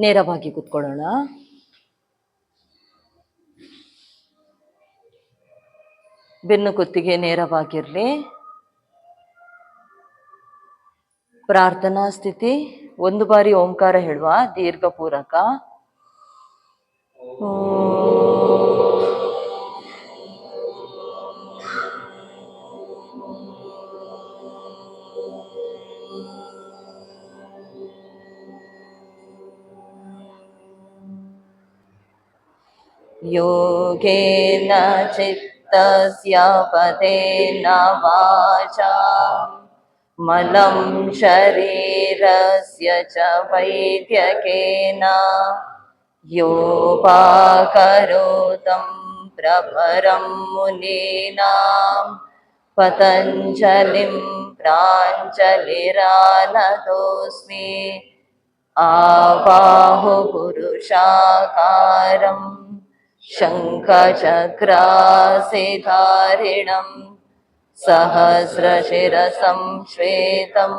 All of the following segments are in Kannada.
ನೇರವಾಗಿ ಕೂತ್ಕೊಳ್ಳೋಣ. ಬೆನ್ನು ಕುತ್ತಿಗೆ ನೇರವಾಗಿರ್ಲಿ. ಪ್ರಾರ್ಥನಾ ಸ್ಥಿತಿ. ಒಂದು ಬಾರಿ ಓಂಕಾರ ಹೇಳುವ, ದೀರ್ಘ ಪೂರಕ. ಯೋಗೇನ ಚಿತ್ತಸ್ಯ ಪದೇನ ವಾಚಾ ಮಲಂ ಶರೀರಸ್ಯ ಚ ವೈದ್ಯಕೇನ ಯೋಪಾಕರೋತಂ ಪ್ರವರಂ ಮುನೀನಾಂ ಪತಂಜಲಿಂ ಪ್ರಾಂಜಲಿರಾನತೋಸ್ಮಿ. ಆಬಾಹು ಪುರುಷಾಕಾರಂ ಶಂಖಚಕ್ರಾಸಿಧಾರಿಣಂ ಸಹಸ್ರಶಿರಸಂ ಶ್ವೇತಂ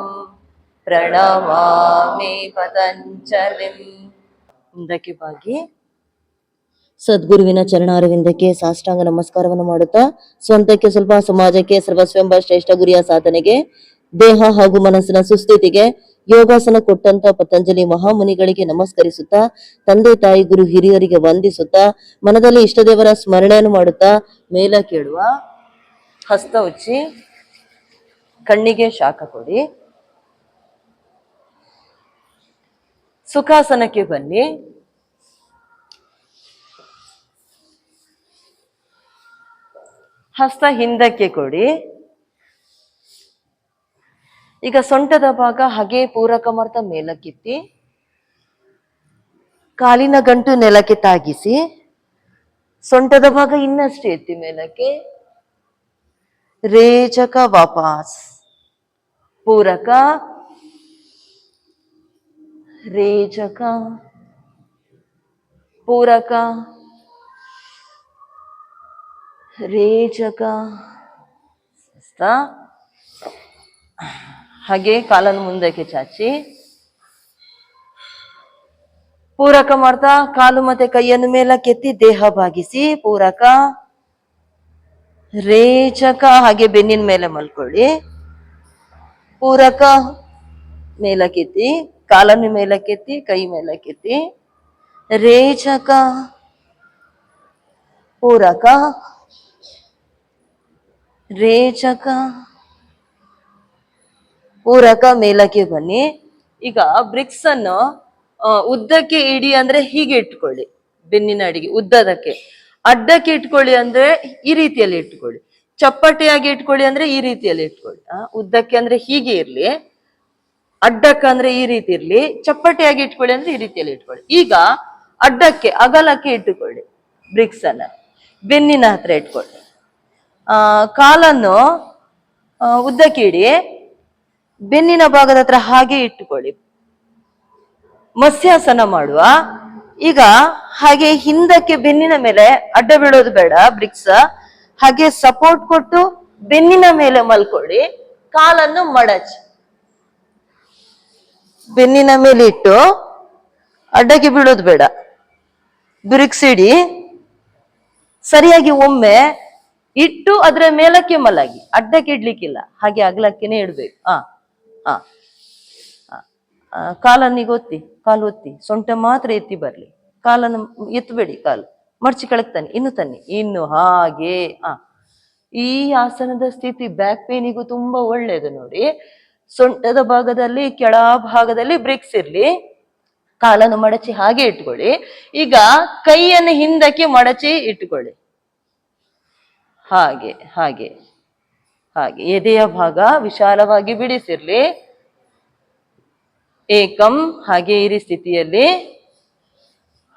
ಪ್ರಣಮಾಮಿ ಪತಂಜಲಿಂ. ಮುಂದಕ್ಕೆ ಬಾಗಿ ಸದ್ಗುರುವಿನ ಚರಣಾರವಿಂದಕ್ಕೆ ಸಾಷ್ಟಾಂಗ ನಮಸ್ಕಾರವನ್ನು ಮಾಡುತ್ತಾ, ಸ್ವಂತಕ್ಕೆ ಸ್ವಲ್ಪ, ಸಮಾಜಕ್ಕೆ ಸರ್ವಸ್ವೆಂಬ ಶ್ರೇಷ್ಠ ಗುರಿಯ ಸಾಧನೆಗೆ, ದೇಹ ಹಾಗೂ ಮನಸ್ಸಿನ ಸುಸ್ಥಿತಿಗೆ ಯೋಗಾಸನ ಕೊಟ್ಟಂತ ಪತಂಜಲಿ ಮಹಾಮುನಿಗಳಿಗೆ ನಮಸ್ಕರಿಸುತ್ತಾ, ತಂದೆ ತಾಯಿ ಗುರು ಹಿರಿಯರಿಗೆ ವಂದಿಸುತ್ತಾ, ಮನದಲ್ಲಿ ಇಷ್ಟದೇವರ ಸ್ಮರಣೆಯನ್ನು ಮಾಡುತ್ತಾ ಮೇಲ ಕೇಳುವ. ಹಸ್ತ ಉಚ್ಚಿ, ಕಣ್ಣಿಗೆ ಶಾಖ ಕೊಡಿ. ಸುಖಾಸನಕ್ಕೆ ಬನ್ನಿ. ಹಸ್ತ ಹಿಂದಕ್ಕೆ ಕೊಡಿ. ಈಗ ಸೊಂಟದ ಭಾಗ ಹಾಗೆ ಪೂರಕ ಮಾಡ್ತಾ ಮೇಲಕ್ಕೆತ್ತಿ, ಕಾಲಿನ ಗಂಟು ನೆಲಕ್ಕೆ ತಾಗಿಸಿ, ಸೊಂಟದ ಭಾಗ ಇನ್ನಷ್ಟು ಎತ್ತಿ ಮೇಲಕ್ಕೆ. ರೇಚಕ ವಾಪಸ್, ಪೂರಕ, ರೇಚಕ, ಪೂರಕ, ರೇಚಕ. ಹಾಗೆ ಕಾಲನ್ನು ಮುಂದಕ್ಕೆ ಚಾಚಿ ಪೂರಕ ಮಾಡ್ತಾ ಕಾಲು ಮತ್ತೆ ಕೈಯನ್ನು ಮೇಲಕ್ಕೆತ್ತಿ ದೇಹ ಭಾಗಿಸಿ. ಪೂರಕ, ರೇಚಕ. ಹಾಗೆ ಬೆನ್ನಿನ ಮೇಲೆ ಮಲ್ಕೊಳ್ಳಿ. ಪೂರಕ, ಮೇಲಕ್ಕೆತ್ತಿ, ಕಾಲನ್ನು ಮೇಲಕ್ಕೆತ್ತಿ, ಕೈ ಮೇಲಕ್ಕೆತ್ತಿ. ರೇಚಕ, ಪೂರಕ, ರೇಚಕ, ಪೂರಕ. ಮೇಲಕ್ಕೆ ಬನ್ನಿ. ಈಗ ಬ್ರಿಕ್ಸ್ ಅನ್ನು ಉದ್ದಕ್ಕೆ ಇಡಿ ಅಂದ್ರೆ ಹೀಗೆ ಇಟ್ಕೊಳ್ಳಿ, ಬೆನ್ನಿನ ಅಡಿಗೆ ಉದ್ದದಕ್ಕೆ. ಅಡ್ಡಕ್ಕೆ ಇಟ್ಕೊಳ್ಳಿ ಅಂದ್ರೆ ಈ ರೀತಿಯಲ್ಲಿ ಇಟ್ಕೊಳ್ಳಿ. ಚಪ್ಪಟೆಯಾಗಿ ಇಟ್ಕೊಳ್ಳಿ ಅಂದ್ರೆ ಈ ರೀತಿಯಲ್ಲಿ ಇಟ್ಕೊಳ್ಳಿ. ಉದ್ದಕ್ಕೆ ಅಂದ್ರೆ ಹೀಗೆ ಇರ್ಲಿ, ಅಡ್ಡಕ್ಕೆ ಅಂದ್ರೆ ಈ ರೀತಿ ಇರ್ಲಿ, ಚಪ್ಪಟೆಯಾಗಿ ಇಟ್ಕೊಳ್ಳಿ ಅಂದ್ರೆ ಈ ರೀತಿಯಲ್ಲಿ ಇಟ್ಕೊಳ್ಳಿ. ಈಗ ಅಡ್ಡಕ್ಕೆ ಅಗಲಕ್ಕೆ ಇಟ್ಟುಕೊಳ್ಳಿ. ಬ್ರಿಕ್ಸ್ ಅನ್ನ ಬೆನ್ನಿನ ಹತ್ರ ಇಟ್ಕೊಳ್ಳಿ. ಕಾಲನ್ನು ಉದ್ದಕ್ಕೆ ಇಡಿ, ಬೆನ್ನಿನ ಭಾಗದ ಹತ್ರ ಹಾಗೆ ಇಟ್ಟುಕೊಳ್ಳಿ. ಮತ್ಸ್ಯಾಸನ ಮಾಡುವ. ಈಗ ಹಾಗೆ ಹಿಂದಕ್ಕೆ ಬೆನ್ನಿನ ಮೇಲೆ ಅಡ್ಡ ಬೀಳೋದು ಬೇಡ, ಬ್ರಿಕ್ಸ್ ಹಾಗೆ ಸಪೋರ್ಟ್ ಕೊಟ್ಟು ಬೆನ್ನಿನ ಮೇಲೆ ಮಲ್ಕೊಳ್ಳಿ. ಕಾಲನ್ನು ಮಡಚಿ ಬೆನ್ನಿನ ಮೇಲೆ ಇಟ್ಟು ಅಡ್ಡಕ್ಕೆ ಬೀಳೋದು ಬೇಡ. ಬ್ರಿಕ್ಸ್ ಇಡಿ, ಸರಿಯಾಗಿ ಒಮ್ಮೆ ಇಟ್ಟು ಅದ್ರ ಮೇಲಕ್ಕೆ ಮಲಗಿ, ಅಡ್ಡಕ್ಕೆ ಇಡ್ಲಿಕ್ಕಿಲ್ಲ, ಹಾಗೆ ಅಗಲಕ್ಕೆನೆ ಇಡ್ಬೇಕು. ಕಾಲನ್ನಿಗೆ ಒತ್ತಿ, ಕಾಲು ಒತ್ತಿ, ಸೊಂಟ ಮಾತ್ರ ಎತ್ತಿ ಬರ್ಲಿ, ಕಾಲನ್ನು ಎತ್ತಬೇಡಿ. ಕಾಲು ಮಡ್ಚಿ ಕೆಳಗೆ ತನ್ನಿ, ಇನ್ನು ತನ್ನಿ, ಇನ್ನು ಹಾಗೆ. ಈ ಆಸನದ ಸ್ಥಿತಿ ಬ್ಯಾಕ್ ಪೇನಿಗೂ ತುಂಬಾ ಒಳ್ಳೇದು ನೋಡಿ. ಸೊಂಟದ ಭಾಗದಲ್ಲಿ ಕೆಳ ಭಾಗದಲ್ಲಿ ಬ್ರಿಕ್ಸ್ ಇರ್ಲಿ, ಕಾಲನ್ನು ಮಡಚಿ ಹಾಗೆ ಇಟ್ಕೊಳ್ಳಿ. ಈಗ ಕೈಯನ್ನು ಹಿಂದಕ್ಕೆ ಮಡಚಿ ಇಟ್ಕೊಳ್ಳಿ, ಹಾಗೆ ಹಾಗೆ ಹಾಗೆ. ಎದೆಯ ಭಾಗ ವಿಶಾಲವಾಗಿ ಬಿಡಿಸಿರ್ಲಿ. ಏಕಂ, ಹಾಗೆ ಇರಿ ಸ್ಥಿತಿಯಲ್ಲಿ,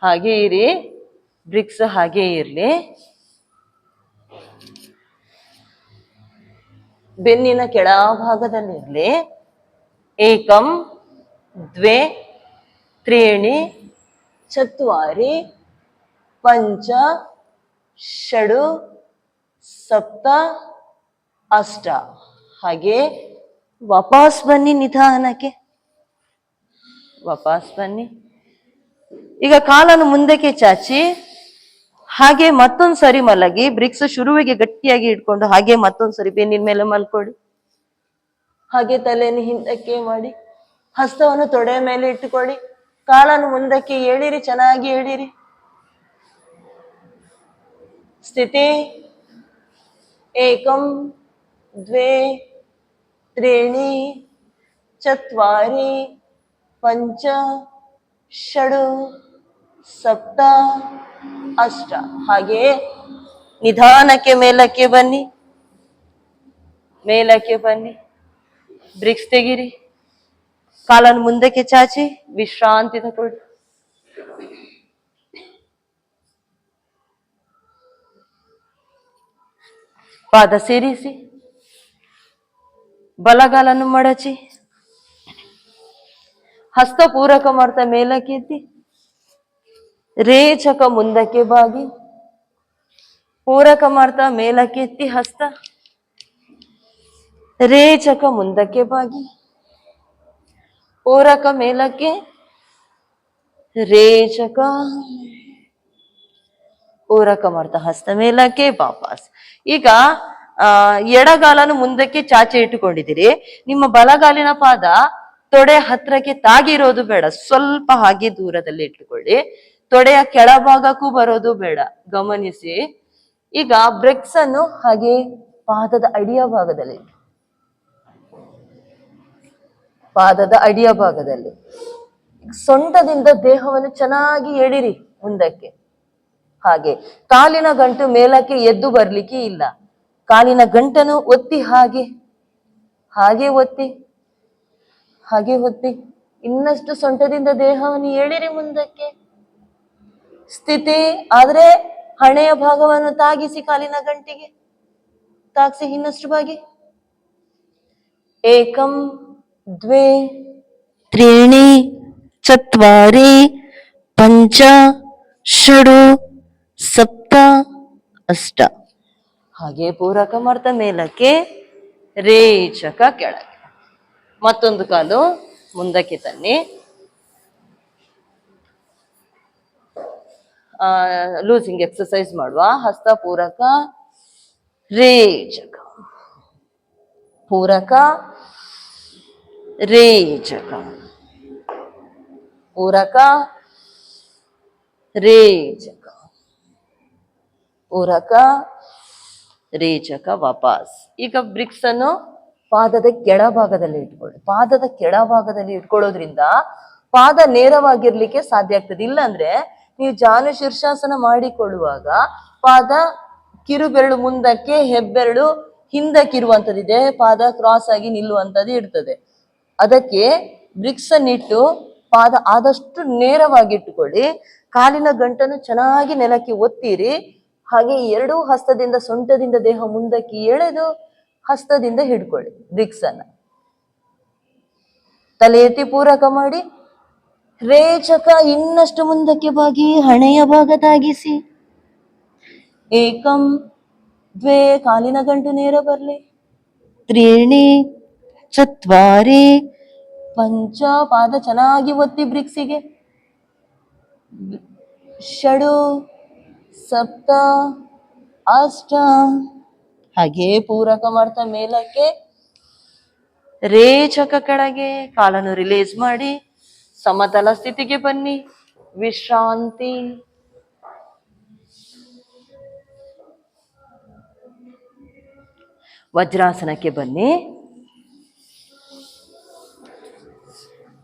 ಹಾಗೆ ಇರಿ. ಬ್ರಿಕ್ಸ್ ಹಾಗೆ ಇರ್ಲಿ. ಬೆನ್ನಿನ ಕೆಳ ಭಾಗದಲ್ಲಿರ್ಲಿ. ಏಕಂ, ದ್ವೇ, ತ್ರೀಣಿ, ಚತ್ವಾರಿ, ಪಂಚ, ಷಡು, ಸಪ್ತ, ಅಷ್ಟ. ಹಾಗೆ ವಾಪಸ್ ಬನ್ನಿ ನಿಧಾನಕ್ಕೆ, ವಾಪಸ್ ಬನ್ನಿ. ಈಗ ಕಾಲನ್ನು ಮುಂದಕ್ಕೆ ಚಾಚಿ ಹಾಗೆ ಮತ್ತೊಂದ್ ಸರಿ ಮಲಗಿ ಬ್ರಿಕ್ಸ್ ಶುರುವಿಗೆ ಗಟ್ಟಿಯಾಗಿ ಇಟ್ಕೊಂಡು ಹಾಗೆ ಮತ್ತೊಂದ್ ಸರಿ ಬೆನ್ನಿನ ಮೇಲೆ ಮಲ್ಕೊಳ್ಳಿ. ಹಾಗೆ ತಲೆಯನ್ನು ಹಿಂದಕ್ಕೆ ಮಾಡಿ ಹಸ್ತವನ್ನು ತೊಡೆಯ ಮೇಲೆ ಇಟ್ಟುಕೊಳ್ಳಿ. ಕಾಲನ್ನು ಮುಂದಕ್ಕೆ ಎಳಿರಿ, ಚೆನ್ನಾಗಿ ಎಳಿರಿ. ಸ್ಥಿತಿ ಏಕಂ ದ್ವೇ ತ್ರೀಣಿ ಚತ್ವಾರಿ ಪಂಚ ಷಡು ಸಪ್ತ ಅಷ್ಟ. ಹಾಗೆ ನಿಧಾನಕ್ಕೆ ಮೇಲಕ್ಕೆ ಬನ್ನಿ, ಮೇಲಕ್ಕೆ ಬನ್ನಿ. ಬ್ರಿಕ್ಸ್ ತೆಗಿರಿ, ಕಾಲನ್ನು ಮುಂದಕ್ಕೆ ಚಾಚಿ ವಿಶ್ರಾಂತಿ ತಗೊಳ್ಳಿ. ಪಾದ ಸೇರಿಸಿ, ಬಲಗಾಲನ್ನು ಮಡಚಿ, ಹಸ್ತ ಪೂರಕ ಮಾಡ್ತಾ ಮೇಲಕ್ಕೆ ಎತ್ತಿ, ರೇಚಕ ಮುಂದಕ್ಕೆ ಬಾಗಿ, ಪೂರಕ ಮಾಡ್ತಾ ಮೇಲಕ್ಕೆ ಎತ್ತಿ ಹಸ್ತ, ರೇಚಕ ಮುಂದಕ್ಕೆ ಬಾಗಿ, ಪೂರಕ ಮೇಲಕ್ಕೆ, ರೇಚಕ ಪೂರಕ ಮಾಡ್ತಾ ಹಸ್ತ ಮೇಲಕ್ಕೆ ವಾಪಸ್. ಈಗ ಎಡಗಾಲನ್ನು ಮುಂದಕ್ಕೆ ಚಾಚಿ ಇಟ್ಟುಕೊಂಡಿದ್ದೀರಿ. ನಿಮ್ಮ ಬಲಗಾಲಿನ ಪಾದ ತೊಡೆ ಹತ್ರಕ್ಕೆ ತಾಗಿರೋದು ಬೇಡ, ಸ್ವಲ್ಪ ಹಾಗೆ ದೂರದಲ್ಲಿ ಇಟ್ಟುಕೊಳ್ಳಿ. ತೊಡೆಯ ಕೆಳಭಾಗಕ್ಕೂ ಬರೋದು ಬೇಡ, ಗಮನಿಸಿ. ಈಗ ಬ್ರಿಕ್ಸ್ ಅನ್ನು ಹಾಗೆ ಪಾದದ ಅಡಿಯ ಭಾಗದಲ್ಲಿ, ಪಾದದ ಅಡಿಯ ಭಾಗದಲ್ಲಿ ಸೊಂಟದಿಂದ ದೇಹವನ್ನು ಚೆನ್ನಾಗಿ ಎಳಿರಿ ಮುಂದಕ್ಕೆ. ಹಾಗೆ ಕಾಲಿನ ಗಂಟು ಮೇಲಕ್ಕೆ ಎದ್ದು ಬರ್ಲಿಕ್ಕೆ ಇಲ್ಲ. ಕಾಲಿನ ಗಂಟನ್ನು ಒತ್ತಿ, ಹಾಗೆ ಹಾಗೆ ಒತ್ತಿ, ಹಾಗೆ ಒತ್ತಿ. ಇನ್ನಷ್ಟು ಸೊಂಟದಿಂದ ದೇಹವನ್ನು ಎಳಿರಿ ಮುಂದಕ್ಕೆ. ಸ್ಥಿತಿ ಆದ್ರೆ ಹಣೆಯ ಭಾಗವನ್ನು ತಾಗಿಸಿ, ಕಾಲಿನ ಗಂಟಿಗೆ ತಾಗಿಸಿ ಇನ್ನಷ್ಟು ಬಾಗಿ. ಏಕಂ ದ್ವೇ ತ್ರೀಣಿ ಚತ್ವಾರಿ ಪಂಚ ಷಡು ಸಪ್ತ ಅಷ್ಟ. ಹಾಗೆ ಪೂರಕ ಮಾಡ್ತಾ ಮೇಲಕ್ಕೆ, ರೇಚಕ ಕೆಳಗೆ. ಮತ್ತೊಂದು ಕಾಲು ಮುಂದಕ್ಕೆ ತನ್ನಿ. ಲೂಸಿಂಗ್ ಎಕ್ಸರ್ಸೈಸ್ ಮಾಡುವ. ಹಸ್ತ ಪೂರಕ, ರೇಚಕ, ಪೂರಕ, ರೇಚಕ, ಪೂರಕ, ರೇಚಕ, ಪೂರಕ, ರೇಚಕ ವಾಪಸ್. ಈಗ ಬ್ರಿಕ್ಸ್ ಅನ್ನು ಪಾದದ ಕೆಳಭಾಗದಲ್ಲಿ ಇಟ್ಕೊಳ್ಳಿ. ಪಾದದ ಕೆಳಭಾಗದಲ್ಲಿ ಇಟ್ಕೊಳ್ಳೋದ್ರಿಂದ ಪಾದ ನೇರವಾಗಿರ್ಲಿಕ್ಕೆ ಸಾಧ್ಯ ಆಗ್ತದೆ. ಇಲ್ಲಾಂದ್ರೆ ನೀವು ಜಾನು ಶೀರ್ಷಾಸನ ಮಾಡಿಕೊಳ್ಳುವಾಗ ಪಾದ ಕಿರುಬೆರಳು ಮುಂದಕ್ಕೆ, ಹೆಬ್ಬೆರಳು ಹಿಂದಕ್ಕಿರುವಂಥದ್ದಿದೆ, ಪಾದ ಕ್ರಾಸ್ ಆಗಿ ನಿಲ್ಲುವಂಥದ್ದು ಇರ್ತದೆ. ಅದಕ್ಕೆ ಬ್ರಿಕ್ಸ್ ಅನ್ನಿಟ್ಟು ಪಾದ ಆದಷ್ಟು ನೇರವಾಗಿಟ್ಟುಕೊಳ್ಳಿ. ಕಾಲಿನ ಗಂಟನ್ನು ಚೆನ್ನಾಗಿ ನೆಲಕ್ಕೆ ಒತ್ತಿರಿ. ಹಾಗೆ ಎರಡೂ ಹಸ್ತದಿಂದ ಸೊಂಟದಿಂದ ದೇಹ ಮುಂದಕ್ಕೆ ಎಳೆದು ಹಸ್ತದಿಂದ ಹಿಡ್ಕೊಳ್ಳಿ ಬ್ರಿಕ್ಸ್ ಅನ್ನ. ತಲೆ ಎತ್ತಿ ಪೂರಕ ಮಾಡಿ, ರೇಚಕ ಇನ್ನಷ್ಟು ಮುಂದಕ್ಕೆ ಬಾಗಿ ಹಣೆಯ ಭಾಗ ತಾಗಿಸಿ. ಏಕಂ ದ್ವೇ, ಕಾಲಿನ ಗಂಟು ನೇರ ಬರ್ಲಿ. ತ್ರೀಣಿ ಚತ್ವಾರಿ ಪಂಚ, ಪಾದ ಚೆನ್ನಾಗಿ ಒತ್ತಿ ಬ್ರಿಕ್ಸಿಗೆ. ಷಡು ಸಪ್ತ ಅಷ್ಟ. ಹಾಗೆ ಪೂರಕ ಮಾಡ್ತಾ ಮೇಲಕ್ಕೆ, ರೇಚಕ ಕೆಳಗೆ. ಕಾಲನ್ನು ರಿಲೀಸ್ ಮಾಡಿ ಸಮತಲ ಸ್ಥಿತಿಗೆ ಬನ್ನಿ, ವಿಶ್ರಾಂತಿ. ವಜ್ರಾಸನಕ್ಕೆ ಬನ್ನಿ.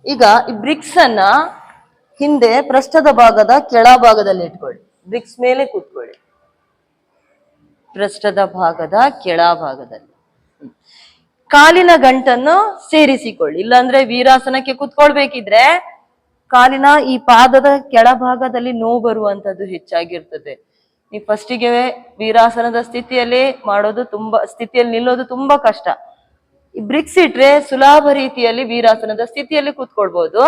ಈಗ ಈ ಬ್ರಿಕ್ಸ್ ಅನ್ನ ಹಿಂದೆ ಪೃಷ್ಠದ ಭಾಗದ ಕೆಳಭಾಗದಲ್ಲಿ ಇಟ್ಕೊಳ್ಳಿ. ಬ್ರಿಕ್ಸ್ ಮೇಲೆ ಕೂತ್ಕೊಳ್ಳಿ, ಪೃಷ್ಠದ ಭಾಗದ ಕೆಳಭಾಗದಲ್ಲಿ. ಕಾಲಿನ ಗಂಟನ್ನು ಸೇರಿಸಿಕೊಳ್ಳಿ. ಇಲ್ಲಾಂದ್ರೆ ವೀರಾಸನಕ್ಕೆ ಕೂತ್ಕೊಳ್ಬೇಕಿದ್ರೆ ಕಾಲಿನ ಈ ಪಾದದ ಕೆಳಭಾಗದಲ್ಲಿ ನೋವು ಬರುವಂತದ್ದು ಹೆಚ್ಚಾಗಿರ್ತದೆ. ನೀವು ಫಸ್ಟಿಗೆ ವೀರಾಸನದ ಸ್ಥಿತಿಯಲ್ಲಿ ಸ್ಥಿತಿಯಲ್ಲಿ ನಿಲ್ಲೋದು ತುಂಬಾ ಕಷ್ಟ. ಈ ಬ್ರಿಕ್ಸ್ ಇಟ್ರೆ ಸುಲಭ ರೀತಿಯಲ್ಲಿ ವೀರಾಸನದ ಸ್ಥಿತಿಯಲ್ಲಿ ಕೂತ್ಕೊಳ್ಬಹುದು.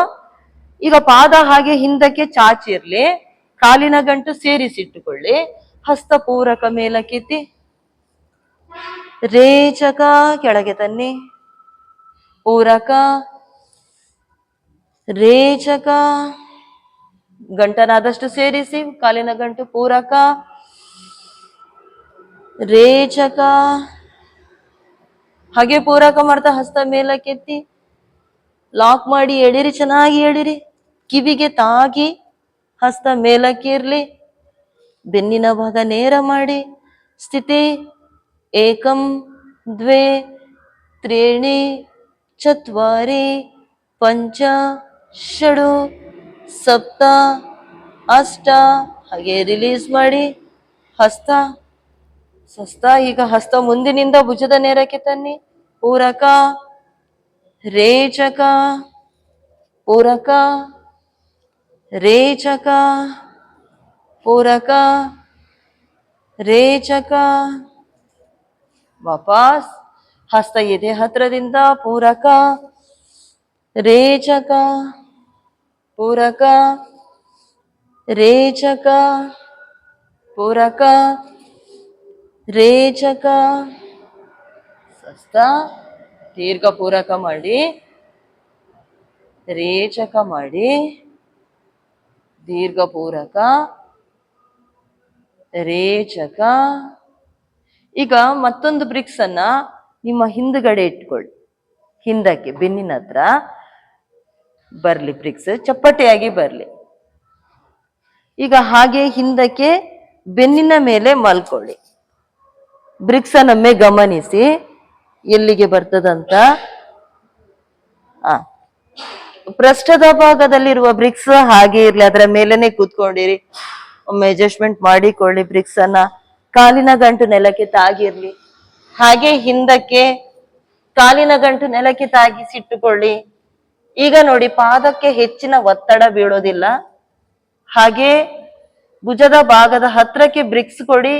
ಈಗ ಪಾದ ಹಾಗೆ ಹಿಂದಕ್ಕೆ ಚಾಚಿರ್ಲಿ, ಕಾಲಿನ ಗಂಟು ಸೇರಿಸಿಟ್ಟುಕೊಳ್ಳಿ. ಹಸ್ತ ಪೂರಕ ಮೇಲಕ್ಕೆತ್ತಿ, ರೇಚಕ ಕೆಳಗೆ ತನ್ನಿ, ಪೂರಕ, ರೇಚಕ ಗಂಟನಾದಷ್ಟು ಸೇರಿಸಿ, ಕಾಲಿನ ಗಂಟು ಪೂರಕ, ರೇಚಕ. ಹಾಗೆ ಪೂರಕ ಮಾಡ್ತಾ ಹಸ್ತ ಮೇಲಕ್ಕೆತ್ತಿ ಲಾಕ್ ಮಾಡಿ ಎಳಿರಿ, ಚೆನ್ನಾಗಿ ಎಳಿರಿ. ಕಿವಿಗೆ ತಾಗಿ ಹಸ್ತ ಮೇಲಕ್ಕೆ ಇರ್ಲಿ. ಬೆನ್ನಿನ ಭಾಗ ನೇರ ಮಾಡಿ ಸ್ಥಿತಿ. ಏಕಂ ದ್ವೇ ತ್ರೀಣಿ ಚತ್ವಾರಿ ಪಂಚ ಷಡು ಸಪ್ತ ಅಷ್ಟ. ಹಾಗೆ ರಿಲೀಸ್ ಮಾಡಿ ಹಸ್ತ. ಈಗ ಹಸ್ತ ಮುಂದಿನಿಂದ ಭುಜದ ನೇರಕ್ಕೆ ತನ್ನಿ. ಪೂರಕ, ರೇಚಕ, ಪೂರಕ, ರೇಚಕ, ಪೂರಕ, ರೇಚಕ. ವಾಪಸ್ ಹಸ್ತ ಎದೆ ಹತ್ರದಿಂದ ಪೂರಕ, ರೇಚಕ, ಪೂರಕ, ರೇಚಕ, ಪೂರಕ, ರೇಚಕ. ಹಸ್ತ ದೀರ್ಘ ಪೂರಕ ಮಾಡಿ, ರೇಚಕ ಮಾಡಿ, ದೀರ್ಘ ಪೂರಕ, ರೇಚಕ. ಈಗ ಮತ್ತೊಂದು ಬ್ರಿಕ್ಸ್ ಅನ್ನ ನಿಮ್ಮ ಹಿಂದ್ಗಡೆ ಇಟ್ಕೊಳ್ಳಿ. ಹಿಂದಕ್ಕೆ ಬೆನ್ನಿನ ಹತ್ರ ಬರ್ಲಿ, ಬ್ರಿಕ್ಸ್ ಚಪ್ಪಟೆಯಾಗಿ ಬರ್ಲಿ. ಈಗ ಹಾಗೆ ಹಿಂದಕ್ಕೆ ಬೆನ್ನಿನ ಮೇಲೆ ಮಲ್ಕೊಳ್ಳಿ. ಬ್ರಿಕ್ಸ್ ಅನ್ನೊಮ್ಮೆ ಗಮನಿಸಿ ಎಲ್ಲಿಗೆ ಬರ್ತದಂತ. ಪೃಷ್ಠದ ಭಾಗದಲ್ಲಿರುವ ಬ್ರಿಕ್ಸ್ ಹಾಗೆ ಇರ್ಲಿ, ಅದರ ಮೇಲೆನೆ ಕೂತ್ಕೊಂಡಿರಿ. ಒಮ್ಮೆ ಅಡ್ಜಸ್ಟ್ಮೆಂಟ್ ಮಾಡಿಕೊಳ್ಳಿ ಬ್ರಿಕ್ಸ್ ಅನ್ನ. ಕಾಲಿನ ಗಂಟು ನೆಲಕ್ಕೆ ತಾಗಿರ್ಲಿ. ಹಾಗೆ ಹಿಂದಕ್ಕೆ ಕಾಲಿನ ಗಂಟು ನೆಲಕ್ಕೆ ತಾಗಿಸಿಟ್ಟುಕೊಳ್ಳಿ. ಈಗ ನೋಡಿ, ಪಾದಕ್ಕೆ ಹೆಚ್ಚಿನ ಒತ್ತಡ ಬೀಳೋದಿಲ್ಲ. ಹಾಗೆ ಭುಜದ ಭಾಗದ ಹತ್ರಕ್ಕೆ ಬ್ರಿಕ್ಸ್ ಕೊಡಿ.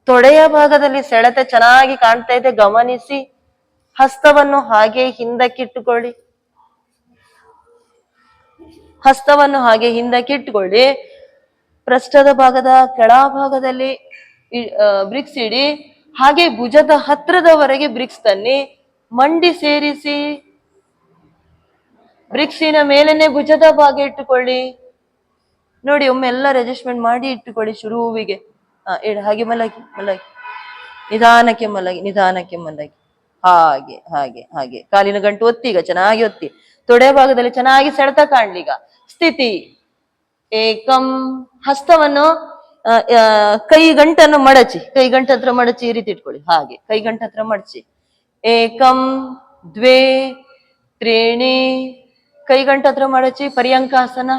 ತೊಡೆಯ ಭಾಗದಲ್ಲಿ ಸೆಳೆತ ಚೆನ್ನಾಗಿ ಕಾಣ್ತಾ ಇದೆ, ಗಮನಿಸಿ. ಹಸ್ತವನ್ನು ಹಾಗೆ ಹಿಂದಕ್ಕಿಟ್ಟುಕೊಳ್ಳಿ. ಹಸ್ತವನ್ನು ಹಾಗೆ ಹಿಂದಕ್ಕಿಟ್ಟುಕೊಳ್ಳಿ. ಪೃಷ್ಠದ ಭಾಗದ ಕೆಳಭಾಗದಲ್ಲಿ ಬ್ರಿಕ್ಸ್ ಇಡಿ. ಹಾಗೆ ಭುಜದ ಹತ್ರದವರೆಗೆ ಬ್ರಿಕ್ಸ್ ತನ್ನಿ. ಮಂಡಿ ಸೇರಿಸಿ. ಬ್ರಿಕ್ಸಿನ ಮೇಲೇನೆ ಭುಜದ ಭಾಗ ಇಟ್ಟುಕೊಳ್ಳಿ. ನೋಡಿ, ಒಮ್ಮೆ ಎಲ್ಲ ಅಡ್ಜಸ್ಟ್ಮೆಂಟ್ ಮಾಡಿ ಇಟ್ಟುಕೊಳ್ಳಿ. ಶುರುವಿಗೆ ಹಾಗೆ ಮಲಗಿ ಮಲಗಿ, ನಿಧಾನಕ್ಕೆ ಮಲಗಿ, ನಿಧಾನಕ್ಕೆ ಮಲಗಿ. ಹಾಗೆ ಹಾಗೆ ಹಾಗೆ ಕಾಲಿನ ಗಂಟು ಒತ್ತಿ. ಈಗ ಚೆನ್ನಾಗಿ ಒತ್ತಿ. ತೊಡೆ ಭಾಗದಲ್ಲಿ ಚೆನ್ನಾಗಿ ಸೆಳೆತ ಕಾಣ್ಲೀಗ. ಸ್ಥಿತಿ. ಏಕಂ. ಹಸ್ತವನ್ನು ಕೈ ಗಂಟನ್ನು ಮಡಚಿ, ಕೈ ಗಂಟ ಹತ್ರ ಮಡಚಿ ಈ ರೀತಿ ಇಟ್ಕೊಳ್ಳಿ. ಹಾಗೆ ಕೈ ಗಂಟ ಹತ್ರ ಮಡಚಿ. ಏಕಂ ದ್ವೇ ತ್ರೀಣಿ. ಕೈ ಗಂಟ ಹತ್ರ ಮಡಚಿ ಪರ್ಯಂಕಾಸನ.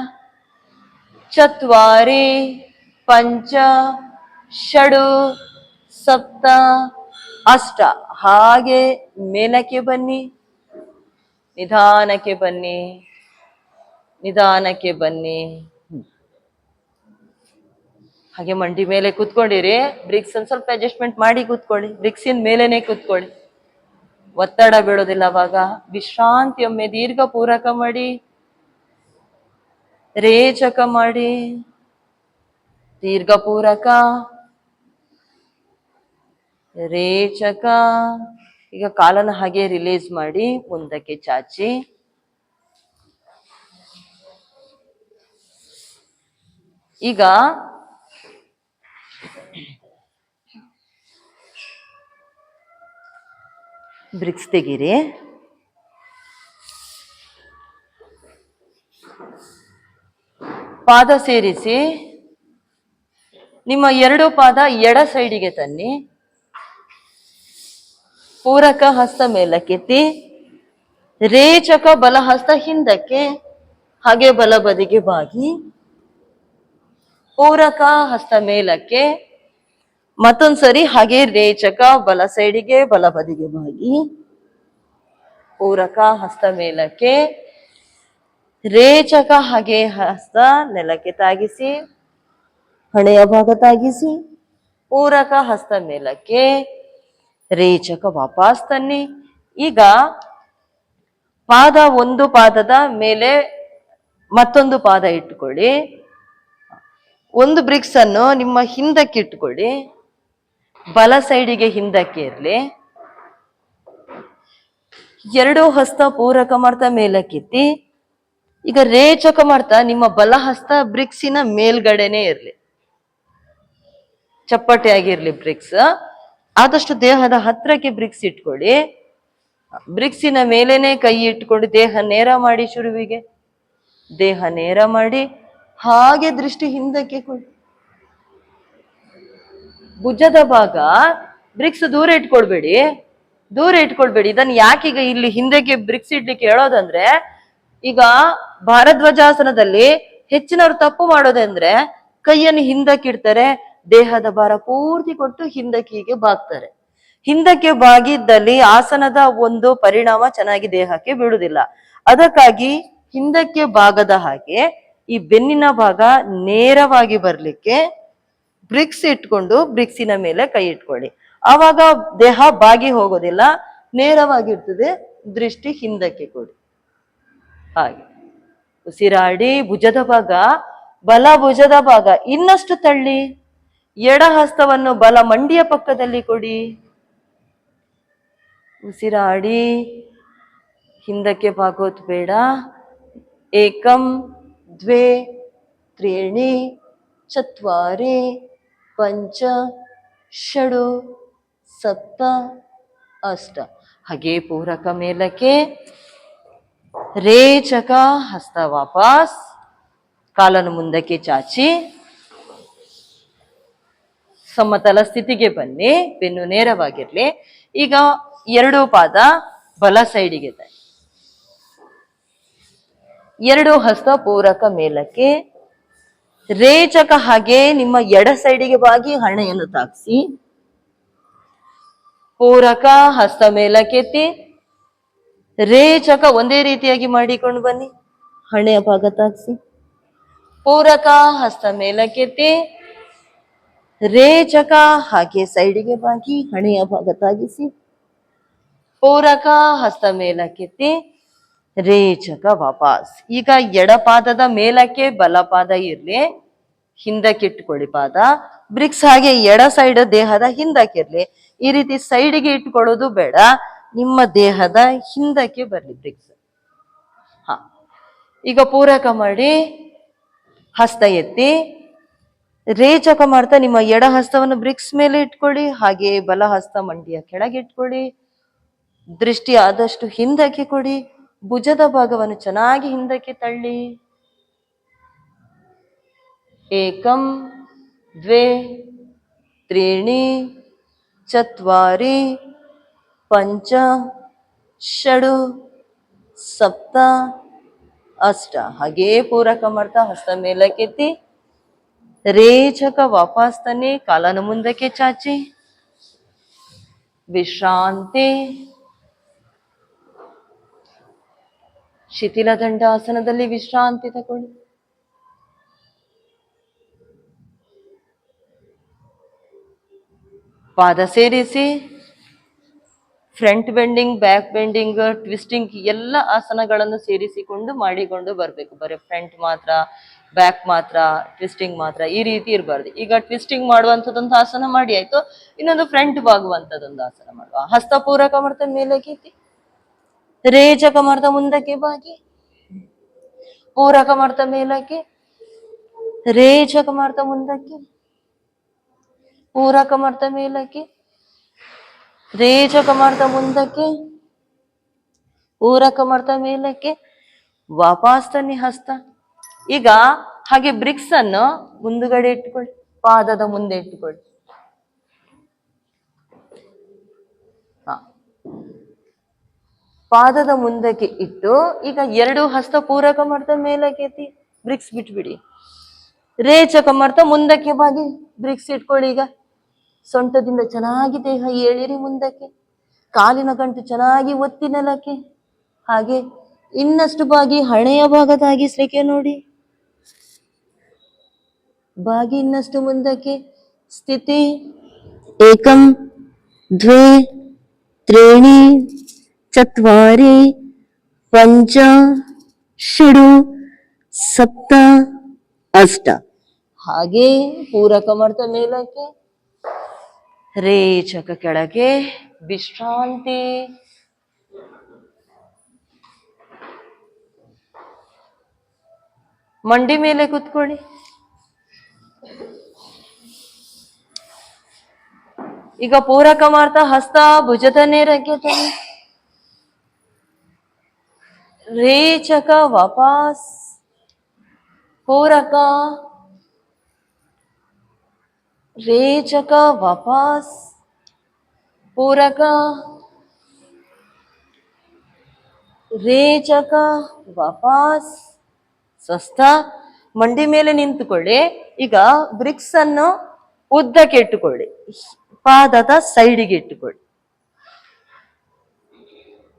ಚತ್ವಾರಿ ಪಂಚ ಷಡು ಸಪ್ತ ಅಷ್ಟ. ಹಾಗೆ ಮೇಲಕ್ಕೆ ಬನ್ನಿ, ನಿಧಾನಕ್ಕೆ ಬನ್ನಿ, ನಿಧಾನಕ್ಕೆ ಬನ್ನಿ. ಹಾಗೆ ಮಂಡಿ ಮೇಲೆ ಕೂತ್ಕೊಂಡಿರಿ. ಬ್ರಿಕ್ಸ್ ಒಂದ್ ಸ್ವಲ್ಪ ಅಡ್ಜಸ್ಟ್ಮೆಂಟ್ ಮಾಡಿ ಕೂತ್ಕೊಳ್ಳಿ. ಬ್ರಿಕ್ಸಿನ ಮೇಲೆನೆ ಕೂತ್ಕೊಳ್ಳಿ, ಒತ್ತಡ ಬೀಳೋದಿಲ್ಲ. ಅವಾಗ ವಿಶ್ರಾಂತಿಯೊಮ್ಮೆ ದೀರ್ಘ ಪೂರಕ ಮಾಡಿ, ರೇಚಕ ಮಾಡಿ, ದೀರ್ಘ ಪೂರಕ, ರೇಚಕ. ಈಗ ಕಾಲನ್ನು ಹಾಗೆ ರಿಲೀಸ್ ಮಾಡಿ ಮುಂದಕ್ಕೆ ಚಾಚಿ. ಈಗ ಬ್ರಿಕ್ಸ್ ತೆಗೀರಿ. ಪಾದ ಸೇರಿಸಿ. ನಿಮ್ಮ ಎರಡು ಪಾದ ಎಡ ಸೈಡಿಗೆ ತನ್ನಿ. ಪೂರಕ ಹಸ್ತ ಮೇಲಕ್ಕೆತ್ತಿ. ರೇಚಕ ಬಲ ಹಸ್ತ ಹಿಂದಕ್ಕೆ, ಹಾಗೆ ಬಲ ಬದಿಗೆ ಬಾಗಿ. ಪೂರಕ ಹಸ್ತ ಮೇಲಕ್ಕೆ. ಮತ್ತೊಂದ್ಸರಿ ಹಾಗೆ ರೇಚಕ ಬಲ ಸೈಡಿಗೆ, ಬಲ ಬದಿಗೆ ಬಾಗಿ. ಪೂರಕ ಹಸ್ತ ಮೇಲಕ್ಕೆ, ರೇಚಕ ಹಾಗೆ ಹಸ್ತ ನೆಲಕ್ಕೆ ತಾಗಿಸಿ, ಹಣೆಯ ಭಾಗ ತಾಗಿಸಿ. ಪೂರಕ ಹಸ್ತ ಮೇಲಕ್ಕೆ, ರೇಚಕ ವಾಪಸ್ ತನ್ನಿ. ಈಗ ಪಾದ, ಒಂದು ಪಾದದ ಮೇಲೆ ಮತ್ತೊಂದು ಪಾದ ಇಟ್ಟುಕೊಳ್ಳಿ. ಒಂದು ಬ್ರಿಕ್ಸ್ ಅನ್ನು ನಿಮ್ಮ ಹಿಂದಕ್ಕೆ ಇಟ್ಟುಕೊಳ್ಳಿ. ಬಲ ಸೈಡಿಗೆ ಹಿಂದಕ್ಕೆ ಇರ್ಲಿ. ಎರಡು ಹಸ್ತ ಪೂರಕ ಮಾಡ್ತಾ ಮೇಲಕ್ಕೆತ್ತಿ. ಈಗ ರೇಚಕ ಮಾಡ್ತಾ ನಿಮ್ಮ ಬಲಹಸ್ತ ಬ್ರಿಕ್ಸಿನ ಮೇಲ್ಗಡೆನೆ ಇರ್ಲಿ, ಚಪ್ಪಟೆ ಆಗಿರ್ಲಿ ಬ್ರಿಕ್ಸ್. ಆದಷ್ಟು ದೇಹದ ಹತ್ರಕ್ಕೆ ಬ್ರಿಕ್ಸ್ ಇಟ್ಕೊಳ್ಳಿ. ಬ್ರಿಕ್ಸಿನ ಮೇಲೇನೆ ಕೈ ಇಟ್ಕೊಂಡು ದೇಹ ನೇರ ಮಾಡಿ, ಶುರುವಿಗೆ ದೇಹ ನೇರ ಮಾಡಿ, ಹಾಗೆ ದೃಷ್ಟಿ ಹಿಂದಕ್ಕೆ ಕೊಡಿ. ಭುಜದ ಭಾಗ ಬ್ರಿಕ್ಸ್ ದೂರ ಇಟ್ಕೊಳ್ಬೇಡಿ, ದೂರ ಇಟ್ಕೊಳ್ಬೇಡಿ. ಇದನ್ನ ಯಾಕೀಗ ಇಲ್ಲಿ ಹಿಂದಕ್ಕೆ ಬ್ರಿಕ್ಸ್ ಇಡ್ಲಿಕ್ಕೆ ಹೇಳೋದಂದ್ರೆ, ಈಗ ಭಾರದ್ವಾಜಾಸನದಲ್ಲಿ ಹೆಚ್ಚಿನವ್ರು ತಪ್ಪು ಮಾಡೋದಂದ್ರೆ ಕೈಯನ್ನು ಹಿಂದಕ್ಕೆ ಇಡ್ತಾರೆ, ದೇಹದ ಭಾರ ಪೂರ್ತಿ ಕೊಟ್ಟು ಹಿಂದಕ್ಕೆ ಹೀಗೆ ಬಾಗ್ತಾರೆ. ಹಿಂದಕ್ಕೆ ಬಾಗಿದ್ದಲ್ಲಿ ಆಸನದ ಒಂದು ಪರಿಣಾಮ ಚೆನ್ನಾಗಿ ದೇಹಕ್ಕೆ ಬೀಳುವುದಿಲ್ಲ. ಅದಕ್ಕಾಗಿ ಹಿಂದಕ್ಕೆ ಬಾಗದ ಹಾಗೆ ಈ ಬೆನ್ನಿನ ಭಾಗ ನೇರವಾಗಿ ಬರ್ಲಿಕ್ಕೆ ಬ್ರಿಕ್ಸ್ ಇಟ್ಕೊಂಡು ಬ್ರಿಕ್ಸಿನ ಮೇಲೆ ಕೈ ಇಟ್ಕೊಳ್ಳಿ. ಆವಾಗ ದೇಹ ಬಾಗಿ ಹೋಗೋದಿಲ್ಲ, ನೇರವಾಗಿರ್ತದೆ. ದೃಷ್ಟಿ ಹಿಂದಕ್ಕೆ ಕೊಡಿ. ಹಾಗೆ ಉಸಿರಾಡಿ. ಭುಜದ ಭಾಗ, ಬಲ ಭುಜದ ಭಾಗ ಇನ್ನಷ್ಟು ತಳ್ಳಿ. ಎಡ ಹಸ್ತವನ್ನು ಬಲ ಮಂಡಿಯ ಪಕ್ಕದಲ್ಲಿ ಕೊಡಿ. ಉಸಿರಾಡಿ. ಹಿಂದಕ್ಕೆ ಬಾಗೋದು ಬೇಡ. ಏಕಂ ದ್ವೇ ತ್ರೀಣಿ ಚತ್ವಾರಿ ಪಂಚ ಷಡು ಸಪ್ತ ಅಷ್ಟ. ಹಾಗೆ ಪೂರಕ ಮೇಲಕ್ಕೆ. ರೇಚಕ. ಹಸ್ತ ವಾಪಸ್, ಕಾಲನ್ನು ಮುಂದಕ್ಕೆ ಚಾಚಿ ಸಮತಲ ಸ್ಥಿತಿಗೆ ಬನ್ನಿ. ಬೆನ್ನು ನೇರವಾಗಿರ್ಲಿ. ಈಗ ಎರಡು ಪಾದ ಬಲ ಸೈಡಿಗೆ, ಎರಡು ಹಸ್ತ ಪೂರಕ ಮೇಲಕ್ಕೆ. ರೇಚಕ ಹಾಗೆ ನಿಮ್ಮ ಎಡ ಸೈಡಿಗೆ ಬಾಗಿ ಹಣೆಯನ್ನು ತಾಗಿಸಿ. ಪೂರಕ ಹಸ್ತ ಮೇಲಕ್ಕೆತ್ತಿ. ರೇಚಕ ಒಂದೇ ರೀತಿಯಾಗಿ ಮಾಡಿಕೊಂಡು ಬನ್ನಿ, ಹಣೆಯ ಭಾಗ ತಾಗಿಸಿ. ಪೂರಕ ಹಸ್ತ ಮೇಲಕ್ಕೆತ್ತಿ. ರೇಚಕ ಹಾಗೆ ಸೈಡಿಗೆ ಬಾಗಿ ಹಣೆಯ ಭಾಗ ತಾಗಿಸಿ. ಪೂರಕ ಹಸ್ತ ಮೇಲಕ್ಕೆತ್ತಿ. ರೇಚಕ ವಾಪಸ್. ಈಗ ಎಡಪಾದದ ಮೇಲಕ್ಕೆ ಬಲಪಾದ ಇರ್ಲಿ, ಹಿಂದಕ್ಕಿಟ್ಕೊಳ್ಳಿ ಪಾದ. ಬ್ರಿಕ್ಸ್ ಹಾಗೆ ಎಡ ಸೈಡ್ ದೇಹದ ಹಿಂದಕ್ಕಿರ್ಲಿ. ಈ ರೀತಿ ಸೈಡಿಗೆ ಇಟ್ಕೊಳ್ಳೋದು ಬೇಡ, ನಿಮ್ಮ ದೇಹದ ಹಿಂದಕ್ಕೆ ಬರ್ಲಿ ಬ್ರಿಕ್ಸ್. ಹಾ, ಈಗ ಪೂರಕ ಮಾಡಿ ಹಸ್ತ ಎತ್ತಿ. ರೇಚಕ ಮಾಡ್ತಾ ನಿಮ್ಮ ಎಡ ಹಸ್ತವನ್ನು ಬ್ರಿಕ್ಸ್ ಮೇಲೆ ಇಟ್ಕೊಳ್ಳಿ, ಹಾಗೆ ಬಲ ಹಸ್ತ ಮಂಡಿಯ ಕೆಳಗೆ ಇಟ್ಕೊಳ್ಳಿ. ದೃಷ್ಟಿ ಆದಷ್ಟು ಹಿಂದಕ್ಕೆ ಕೊಡಿ. ಭುಜದ ಭಾಗವನ್ನು ಚೆನ್ನಾಗಿ ಹಿಂದಕ್ಕೆ ತಳ್ಳಿ. ಏಕಂ ದ್ವೇ ತ್ರೀಣಿ ಚತ್ವಾರಿ ಪಂಚ ಷಡು ಸಪ್ತ ಅಷ್ಟ. ಹಾಗೇ ಪೂರಕ ಮಾಡ್ತಾ ಹಸ್ತ ಮೇಲಕ್ಕೆತ್ತಿ. ರೇಚಕ ವಾಪಸ್ ತನ್ನಿ, ಕಾಲನ್ನು ಮುಂದಕ್ಕೆ ಚಾಚಿ. ವಿಶ್ರಾಂತಿ. ಶಿಥಿಲ ದಂಡಾಸನದಲ್ಲಿ ವಿಶ್ರಾಂತಿ ತಗೊಳ್ಳಿ. ಪಾದ ಸೇರಿಸಿ. Front bending, back bending, twisting ಎಲ್ಲ ಆಸನಗಳನ್ನು ಸೇರಿಸಿಕೊಂಡು ಮಾಡಿಕೊಂಡು ಬರಬೇಕು. ಬರೀ ಫ್ರಂಟ್ ಮಾತ್ರ, ಬ್ಯಾಕ್ ಮಾತ್ರ, ಟ್ವಿಸ್ಟಿಂಗ್ ಮಾತ್ರ ಈ ರೀತಿ ಇರಬಾರ್ದು. ಈಗ ಟ್ವಿಸ್ಟಿಂಗ್ ಮಾಡುವಂಥದ್ದೊಂದು ಆಸನ ಮಾಡಿ ಆಯ್ತು, ಇನ್ನೊಂದು ಫ್ರಂಟ್ ಬಾಗುವಂಥದ್ದೊಂದು ಆಸನ ಮಾಡುವ. ಹಸ್ತಪೂರಕ ಮಾಡ್ತಾ ಮೇಲಕ್ಕೆ ಎತ್ತಿ. ರೇಚಕ ಮಾಡ್ತಾ ಮುಂದಕ್ಕೆ ಬಾಗಿ. ಪೂರಕ ಮಾಡ್ತಾ ಮೇಲಕ್ಕೆ. ರೇಚಕ ಮಾಡ್ತಾ ಮುಂದಕ್ಕೆ. ಪೂರಕ ಮಾಡ್ತಾ ಮೇಲಕ್ಕೆ. ರೇಚಕ ಮಾಡ್ತಾ ಮುಂದಕ್ಕೆ. ಪೂರಕ ಮಾಡ್ತಾ ಮೇಲಕ್ಕೆ. ವಾಪಸ್ ತನ್ನಿ ಹಸ್ತ. ಈಗ ಹಾಗೆ ಬ್ರಿಕ್ಸ್ ಅನ್ನು ಮುಂದುಗಡೆ ಇಟ್ಟುಕೊಳ್ಳಿ, ಪಾದದ ಮುಂದೆ ಇಟ್ಟುಕೊಳ್ಳಿ. ಪಾದದ ಮುಂದಕ್ಕೆ ಇಟ್ಟು ಈಗ ಎರಡು ಹಸ್ತ ಪೂರಕ ಮಾಡ್ತಾ ಮೇಲಕ್ಕೆ ಎತ್ತಿ. ಬ್ರಿಕ್ಸ್ ಬಿಟ್ಬಿಡಿ. ರೇಚಕ ಮಾಡ್ತಾ ಮುಂದಕ್ಕೆ ಬಾಗಿ ಬ್ರಿಕ್ಸ್ ಇಟ್ಕೊಳ್ಳಿ. ಈಗ ಸೊಂಟದಿಂದ ಚೆನ್ನಾಗಿ ದೇಹ ಏಳಿರಿ ಮುಂದಕ್ಕೆ. ಕಾಲಿನ ಗಂಟು ಚೆನ್ನಾಗಿ ಒತ್ತಿ ನೆಲಕ್ಕೆ. ಹಾಗೆ ಇನ್ನಷ್ಟು ಬಾಗಿ ಹಣೆಯ ಭಾಗ ತಾಗಿಸ್ಲಿಕ್ಕೆ ನೋಡಿ. ಬಾಗಿ ಇನ್ನಷ್ಟು ಮುಂದಕ್ಕೆ. ಸ್ಥಿತಿ. ಏಕಂ ದ್ವೇ ತ್ರೀಣಿ ಚತ್ವಾರಿ ಪಂಚ ಷಡು ಸಪ್ತ ಅಷ್ಟ. ಹಾಗೆ ಪೂರಕ ಮಾಡ್ತಾ ಮೇಲಕ್ಕೆ. ರೇಚಕ ಕೆಳಗೆ. ವಿಶ್ರಾಂತಿ. ಮಂಡಿ ಮೇಲೆ ಕುತ್ಕೊಳ್ಳಿ. ಈಗ ಪೂರಕ ಮಾಡ್ತಾ ಹಸ್ತ ಭುಜದ ನೇರಕ್ಕೆ ತನ್ನಿ. ರೇಚಕ ವಾಪಸ್. ಪೂರಕ. ರೇಚಕ ವಾಪಸ್. ಪೂರಕ. ರೇಚಕ ವಾಪಸ್. ಸ್ವಸ್ಥ. ಮಂಡಿ ಮೇಲೆ ನಿಂತುಕೊಳ್ಳಿ. ಈಗ ಬ್ರಿಕ್ಸ್ ಅನ್ನು ಉದ್ದಕ್ಕೆ ಇಟ್ಟುಕೊಳ್ಳಿ. ಪಾದದ ಸೈಡಿಗೆ ಇಟ್ಟುಕೊಳ್ಳಿ.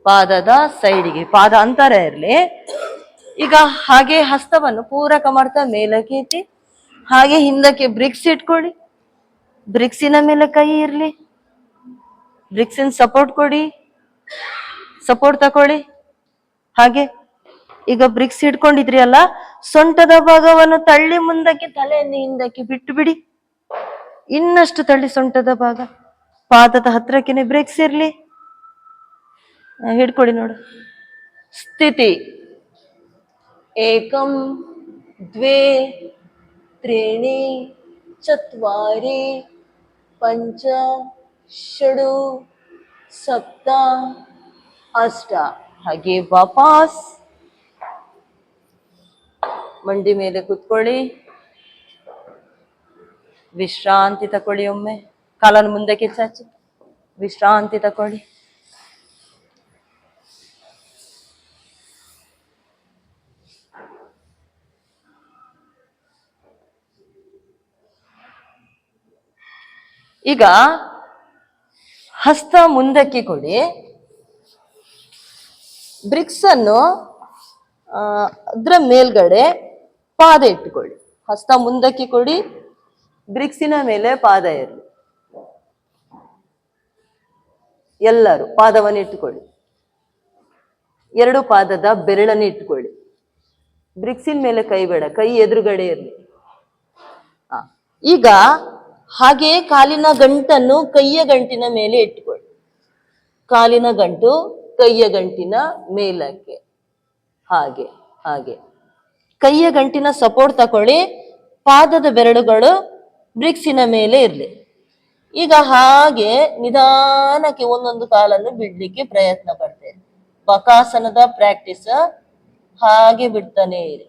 ಪಾದದ ಸೈಡಿಗೆ, ಪಾದ ಅಂತರ ಇರಲಿ. ಈಗ ಹಾಗೆ ಹಸ್ತವನ್ನು ಪೂರಕ ಮಾಡ್ತಾ ಮೇಲಕ್ಕೆ ಎತ್ತಿ, ಹಾಗೆ ಹಿಂದಕ್ಕೆ ಬ್ರಿಕ್ಸ್ ಇಟ್ಕೊಳ್ಳಿ. ಬ್ರಿಕ್ಸಿನ ಮೇಲೆ ಕೈ ಇರ್ಲಿ. ಬ್ರಿಕ್ಸಿನ ಸಪೋರ್ಟ್ ಕೊಡಿ, ಸಪೋರ್ಟ್ ತಕೊಳ್ಳಿ. ಹಾಗೆ ಈಗ ಬ್ರಿಕ್ಸ್ ಇಟ್ಕೊಂಡಿದ್ರಿ ಅಲ್ಲ, ಸೊಂಟದ ಭಾಗವನ್ನು ತಳ್ಳಿ ಮುಂದಕ್ಕೆ, ತಲೆಯನ್ನು ಹಿಂದಕ್ಕೆ ಬಿಟ್ಟು ಬಿಡಿ. ಇನ್ನಷ್ಟು ತಳ್ಳಿ ಸೊಂಟದ ಭಾಗ, ಪಾದದ ಹತ್ರಕ್ಕೆ ಬ್ರೇಕ್ಸ್ ಇರ್ಲಿ. ಹಿಡ್ಕೊಳ್ಳಿ ನೋಡು. ಸ್ಥಿತಿ. ಏಕಂ ದ್ವೇ ತ್ರೀಣಿ ಚತ್ವಾರಿ ಪಂಚ ಷಡು ಸಪ್ತ ಅಷ್ಟ. ಹಾಗೆ ವಾಪಸ್ ಮಂಡಿ ಮೇಲೆ ಕುತ್ಕೊಳ್ಳಿ. ವಿಶ್ರಾಂತಿ ತಕೊಳ್ಳಿ. ಒಮ್ಮೆ ಕಾಲನ್ನು ಮುಂದಕ್ಕೆ ಚಾಚಿ ವಿಶ್ರಾಂತಿ ತಕೊಳ್ಳಿ. ಈಗ ಹಸ್ತ ಮುಂದಕ್ಕೆ ಕೊಡಿ. ಬ್ರಿಕ್ಸ್ ಅನ್ನು ಅದ್ರ ಮೇಲ್ಗಡೆ ಪಾದ ಇಟ್ಟುಕೊಳ್ಳಿ. ಹಸ್ತ ಮುಂದಕ್ಕೆ ಕೊಡಿ, ಬ್ರಿಕ್ಸಿನ ಮೇಲೆ ಪಾದ ಇರಲಿ. ಎಲ್ಲರೂ ಪಾದವನ್ನು ಇಟ್ಟುಕೊಳ್ಳಿ. ಎರಡು ಪಾದದ ಬೆರಳನ್ನು ಇಟ್ಟುಕೊಳ್ಳಿ. ಬ್ರಿಕ್ಸಿನ ಮೇಲೆ ಕೈ ಬೇಡ, ಕೈ ಎದುರುಗಡೆ ಇರಲಿ. ಈಗ ಹಾಗೆ ಕಾಲಿನ ಗಂಟನ್ನು ಕೈಯ ಗಂಟಿನ ಮೇಲೆ ಇಟ್ಟುಕೊಳ್ಳಿ. ಕಾಲಿನ ಗಂಟು ಕೈಯ ಗಂಟಿನ ಮೇಲಕ್ಕೆ. ಹಾಗೆ ಹಾಗೆ ಕೈಯ ಗಂಟಿನ ಸಪೋರ್ಟ್ ತಕೊಳ್ಳಿ. ಪಾದದ ಬೆರಳುಗಳು ಬ್ರಿಕ್ಸಿನ ಮೇಲೆ ಇರಲಿ. ಈಗ ಹಾಗೆ ನಿಧಾನಕ್ಕೆ ಒಂದೊಂದು ಕಾಲನ್ನು ಬಿಡ್ಲಿಕ್ಕೆ ಪ್ರಯತ್ನ ಪಡ್ತೇನೆ. ಬಕಾಸನದ ಪ್ರಾಕ್ಟೀಸ್. ಹಾಗೆ ಬಿಡ್ತಾನೆ ಇರಿ.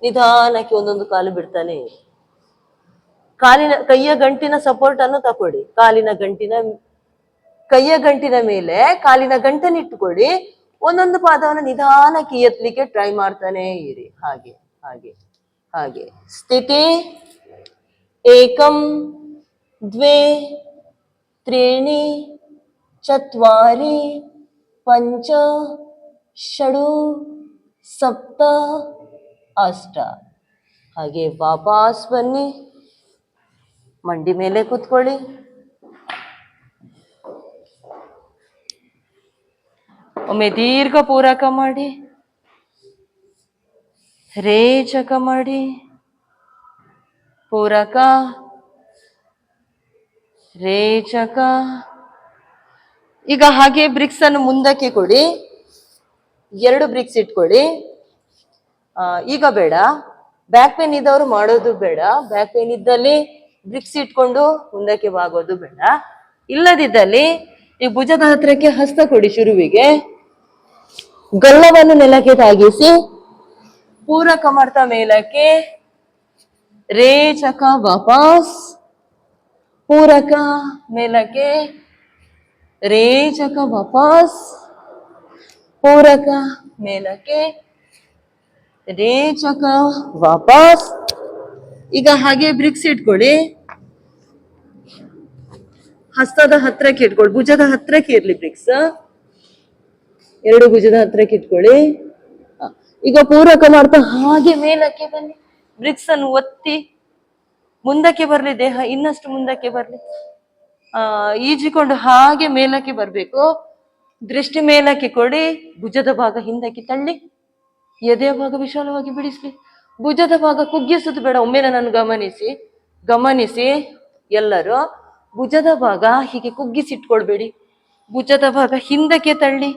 ನಿಧಾನಕ್ಕೆ ಒಂದೊಂದು ಕಾಲು ಬಿಡ್ತಾನೆ ಇರಿ. ಕೈಯ ಗಂಟಿನ ಸಪೋರ್ಟ್ ಅನ್ನು ತಕೊಳ್ಳಿ. ಕೈಯ ಗಂಟಿನ ಮೇಲೆ ಕಾಲಿನ ಗಂಟನ್ನು ಇಟ್ಟುಕೊಳ್ಳಿ. ಒಂದೊಂದು ಪಾದವನ್ನು ನಿಧಾನಕ್ಕೆ ಎತ್ತಲಿಕ್ಕೆ ಟ್ರೈ ಮಾಡ್ತಾನೆ ಇರಿ. ಹಾಗೆ ಹಾಗೆ ಹಾಗೆ. ಸ್ಥಿತಿ. ಏಕಂ ದ್ವೇ ತ್ರೀಣಿ ಚತ್ವಾರಿ ಪಂಚ ಷಡು ಸಪ್ತ ಅಷ್ಟ. ಹಾಗೆ ವಾಪಸ್ ಬನ್ನಿ. ಮಂಡಿ ಮೇಲೆ ಕೂತ್ಕೊಳ್ಳಿ. ಒಮ್ಮೆ ದೀರ್ಘ ಪೂರಕ ಮಾಡಿ, ರೇಚಕ ಮಾಡಿ, ಪೂರಕ, ರೇಚಕ. ಈಗ ಹಾಗೆ ಬ್ರಿಕ್ಸ್ ಅನ್ನು ಮುಂದಕ್ಕೆ ಕೊಡಿ. ಎರಡು ಬ್ರಿಕ್ಸ್ ಇಟ್ಕೊಳ್ಳಿ. ಈಗ ಬೇಡ, ಬ್ಯಾಕ್ ಪೇನ್ ಇದ್ದವರು ಮಾಡೋದು ಬೇಡ. ಬ್ಯಾಕ್ ಪೇನ್ ಇದ್ದಲ್ಲಿ ಬ್ರಿಕ್ಸ್ ಇಟ್ಕೊಂಡು ಮುಂದಕ್ಕೆ ಬಾಗೋದು ಬೇಡ. ಇಲ್ಲದಿದ್ದಲ್ಲಿ ಈ ಭುಜದ ಹತ್ರಕ್ಕೆ ಹಸ್ತ ಕೊಡಿ. ಶುರುವಿಗೆ ಗಲ್ಲವನ್ನು ನೆಲಕ್ಕೆ ತಾಗಿಸಿ ಪೂರಕ ಮಾಡ್ತಾ ಮೇಲಕ್ಕೆ, ರೇಚಕ ವಾಪಸ್, ಪೂರಕ ಮೇಲಕ್ಕೆ, ರೇಚಕ ವಾಪಸ್, ಪೂರಕ ಮೇಲಕ್ಕೆ, ರೇಚಕ ವಾಪಸ್. ಈಗ ಹಾಗೆ ಬ್ರಿಕ್ಸ್ ಇಟ್ಕೊಳ್ಳಿ. ಹಸ್ತದ ಹತ್ರಕ್ಕೆ ಇಟ್ಕೊಳ್ಳಿ. ಭುಜದ ಹತ್ರಕ್ಕೆ ಇರ್ಲಿ ಬ್ರಿಕ್ಸ್. ಎರಡು ಭುಜದ ಹತ್ರಕ್ಕೆ ಇಟ್ಕೊಳ್ಳಿ. ಈಗ ಪೂರಕ ಮಾಡ್ತಾ ಹಾಗೆ ಮೇಲಕ್ಕೆ ಬನ್ನಿ. ಬ್ರಿಕ್ಸ್ ಅನ್ನು ಒತ್ತಿ ಮುಂದಕ್ಕೆ ಬರ್ಲಿ. ದೇಹ ಇನ್ನಷ್ಟು ಮುಂದಕ್ಕೆ ಬರ್ಲಿ. ಈಜಿಕೊಂಡು ಹಾಗೆ ಮೇಲಕ್ಕೆ ಬರ್ಬೇಕು. ದೃಷ್ಟಿ ಮೇಲಕ್ಕೆ ಕೊಡಿ. ಭುಜದ ಭಾಗ ಹಿಂದಕ್ಕೆ ತಳ್ಳಿ, ಎದೆಯ ಭಾಗ ವಿಶಾಲವಾಗಿ ಬಿಡಿಸ್ಲಿ. ಭುಜದ ಭಾಗ ಕುಗ್ಗಿಸುದು ಬೇಡ. ಒಮ್ಮೆ ನನ್ನನ್ನು ಗಮನಿಸಿ ಎಲ್ಲರೂ. ಭುಜದ ಭಾಗ ಹೀಗೆ ಕುಗ್ಗಿಸಿಟ್ಕೊಳ್ಬೇಡಿ. ಭುಜದ ಭಾಗ ಹಿಂದಕ್ಕೆ ತಳ್ಳಿ,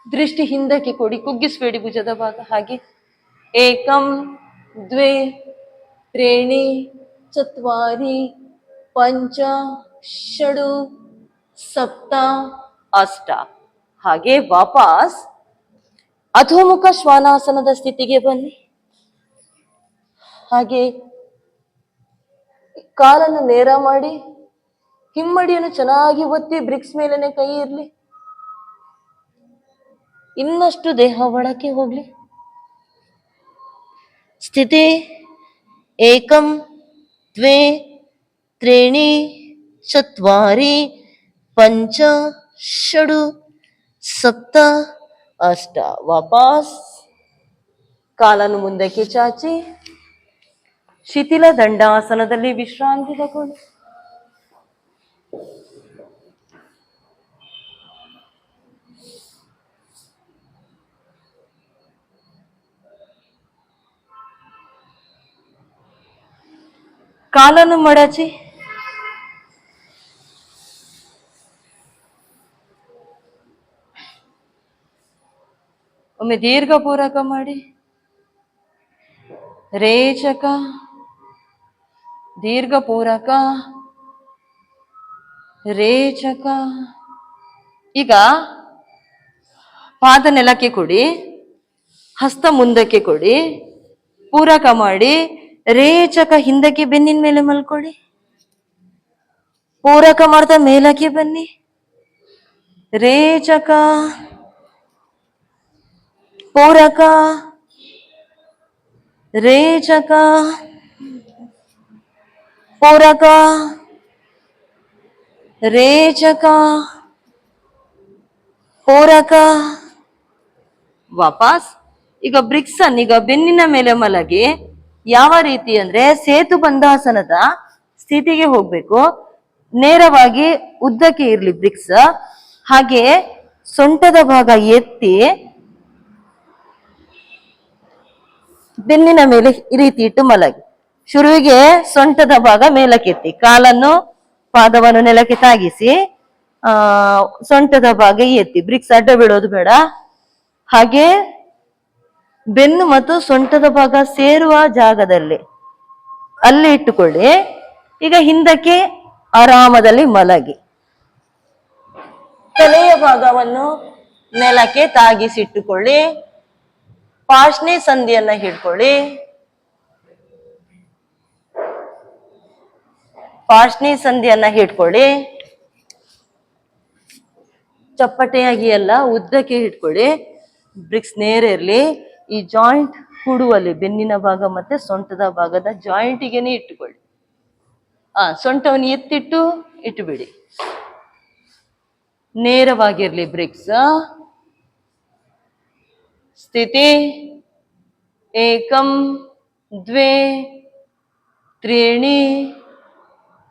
ದೃಷ್ಟಿ ಹಿಂದಕ್ಕೆ ಕೊಡಿ. ಕುಗ್ಗಿಸ್ಬೇಡಿ ಭುಜದ ಭಾಗ. ಹಾಗೆ ಏಕಂ ದ್ವೇ त्रीणि चत्वारि पंच षडु सप्त अष्ट ಹಾಗೆ ವಾಪಸ್ ಅಧೋಮುಖ ಶ್ವಾನಾಸನದ ಸ್ಥಿತಿಗೆ ಬನ್ನಿ. ಹಾಗೆ ಕಾಲನ್ನು ನೇರ ಮಾಡಿ ಹಿಮ್ಮಡಿಯನ್ನು ಚೆನ್ನಾಗಿ ಒತ್ತಿ ಬ್ರಿಕ್ಸ್ ಮೇಲೆನೆ ಕೈ ಇರ್ಲಿ. ಇನ್ನಷ್ಟು ದೇಹ ಒಳಕ್ಕೆ ಹೋಗ್ಲಿ. ಸ್ಥಿತಿ ಏಕಂ ದ್ವೇ त्रीणि चत्वारि पंच षडु सप्त अष्ट ವಾಪಸ್ ಕಾಲನ್ನು ಮುಂದಕ್ಕೆ ಚಾಚಿ ಶಿಥಿಲ ದಂಡಾಸನದಲ್ಲಿ ವಿಶ್ರಾಂತಿ ತಗೊಳ್ಳಿ. ಕಾಲನ್ನು ಮಡಚಿ ಒಮ್ಮೆ ದೀರ್ಘ ಪೂರಕ ಮಾಡಿ. ರೇಚಕ, ದೀರ್ಘ ಪೂರಕ, ರೇಚಕ. ಈಗ ಪಾದ ನೆಲಕ್ಕೆ ಕೊಡಿ, ಹಸ್ತ ಮುಂದಕ್ಕೆ ಕೊಡಿ, ಪೂರಕ ಮಾಡಿ. ರೇಚಕ ಹಿಂದಕ್ಕೆ ಬೆನ್ನಿನ ಮೇಲೆ ಮಲ್ಕೊಳ್ಳಿ. ಪೂರಕ ಮಾಡ್ತಾ ಮೇಲಕ್ಕೆ ಬನ್ನಿ. ರೇಚಕ, ಪೂರಕ, ರೇಚಕ, ಪೂರಕ, ರೇಚಕ, ಪೂರಕ. ವಾಪಸ್ ಈಗ ಬ್ರಿಕ್ಸ್ ಅನ್ನು ಈಗ ಬೆನ್ನಿನ ಮೇಲೆ ಮಲಗಿ ಯಾವ ರೀತಿ ಅಂದ್ರೆ ಸೇತು ಬಂಧಾಸನದ ಸ್ಥಿತಿಗೆ ಹೋಗ್ಬೇಕು. ನೇರವಾಗಿ ಉದ್ದಕ್ಕೆ ಇರ್ಲಿ ಬ್ರಿಕ್ಸ್. ಹಾಗೆ ಸೊಂಟದ ಭಾಗ ಎತ್ತಿ ಬೆನ್ನಿನ ಮೇಲೆ ಈ ರೀತಿ ಇಟ್ಟು ಮಲಗಿ. ಶುರುವಿಗೆ ಸೊಂಟದ ಭಾಗ ಮೇಲಕ್ಕೆತ್ತಿ, ಕಾಲನ್ನು ಪಾದವನ್ನು ನೆಲಕ್ಕೆ ತಾಗಿಸಿ ಸೊಂಟದ ಭಾಗ ಎತ್ತಿ, ಬ್ರಿಕ್ಸ್ ಅಡ್ಡ ಬೀಳೋದು ಬೇಡ. ಹಾಗೆ ಬೆನ್ನು ಮತ್ತು ಸೊಂಟದ ಭಾಗ ಸೇರುವ ಜಾಗದಲ್ಲಿ ಅಲ್ಲಿ ಇಟ್ಟುಕೊಳ್ಳಿ. ಈಗ ಹಿಂದಕ್ಕೆ ಆರಾಮದಲ್ಲಿ ಮಲಗಿ ತಲೆಯ ಭಾಗವನ್ನು ನೆಲಕ್ಕೆ ತಾಗಿಸಿಟ್ಟುಕೊಳ್ಳಿ. ಪಾರ್ಶ್ನಿ ಸಂಧಿಯನ್ನ ಹಿಡ್ಕೊಳ್ಳಿ. ಪಾರ್ಶ್ನಿ ಸಂಧಿಯನ್ನ ಹಿಡ್ಕೊಳ್ಳಿ. ಚಪ್ಪಟೆಯಾಗಿ ಎಲ್ಲ ಉದ್ದಕ್ಕೆ ಇಟ್ಕೊಳ್ಳಿ. ಬ್ರಿಕ್ಸ್ ನೇರ ಇರಲಿ. ಈ ಜಾಯಿಂಟ್ ಕೂಡುವಲ್ಲಿ ಬೆನ್ನಿನ ಭಾಗ ಮತ್ತೆ ಸೊಂಟದ ಭಾಗದ ಜಾಯಿಂಟಿಗೆನೆ ಇಟ್ಟುಕೊಳ್ಳಿ. ಸೊಂಟವನ್ನು ಎತ್ತಿಟ್ಟು ಇಟ್ಟುಬಿಡಿ. ನೇರವಾಗಿರ್ಲಿ ಬ್ರಿಕ್ಸ್. ಸ್ಥಿತಿ ಏಕಂ ದ್ವೇ त्रीणि.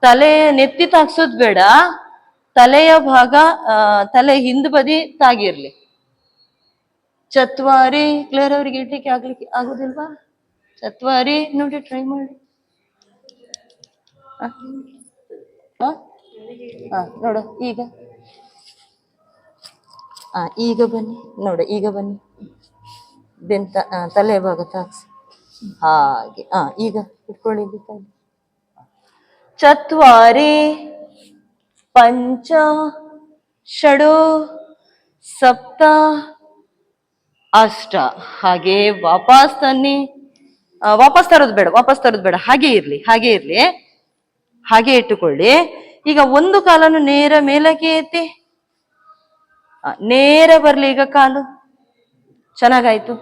ತಲೆ ನೆತ್ತಿ ತಾಗ್ಸೋದ್ ಬೇಡ. ತಲೆಯ ಭಾಗ ತಲೆ ಹಿಂದ್ ಬದಿ ತಾಗಿರ್ಲಿ. ಚತ್ವಾರಿ ಕ್ಲಿಯರ್ ಅವ್ರಿಗೆ ಇಡ್ಲಿಕ್ಕೆ ಆಗುದಿಲ್ವಾ? ಚತ್ವಾರಿ ನೋಡಿ, ಟ್ರೈ ಮಾಡಿ. ನೋಡು ಈಗ. ಈಗ ಬನ್ನಿ, ನೋಡು ಈಗ ಬನ್ನಿ. ತಲೆ ಭಾಗ ತಾಗ್ಸಿ ಹಾಗೆ. ಈಗ ಇಟ್ಕೊಳ್ಳಿ. ಚತ್ವಾರಿ ಪಂಚ ಷಡು ಸಪ್ತ ಅಷ್ಟ. ಹಾಗೆ ವಾಪಸ್ ತನ್ನಿ. ವಾಪಸ್ ತರೋದು ಬೇಡ, ಹಾಗೆ ಇರ್ಲಿ, ಹಾಗೆ ಇಟ್ಟುಕೊಳ್ಳಿ. ಈಗ ಒಂದು ಕಾಲನ್ನು ನೇರ ಮೇಲಕ್ಕೆ ಎತ್ತಿ. ನೇರ ಬರ್ಲಿ ಈಗ ಕಾಲು. ಚೆನ್ನಾಗಾಯ್ತು.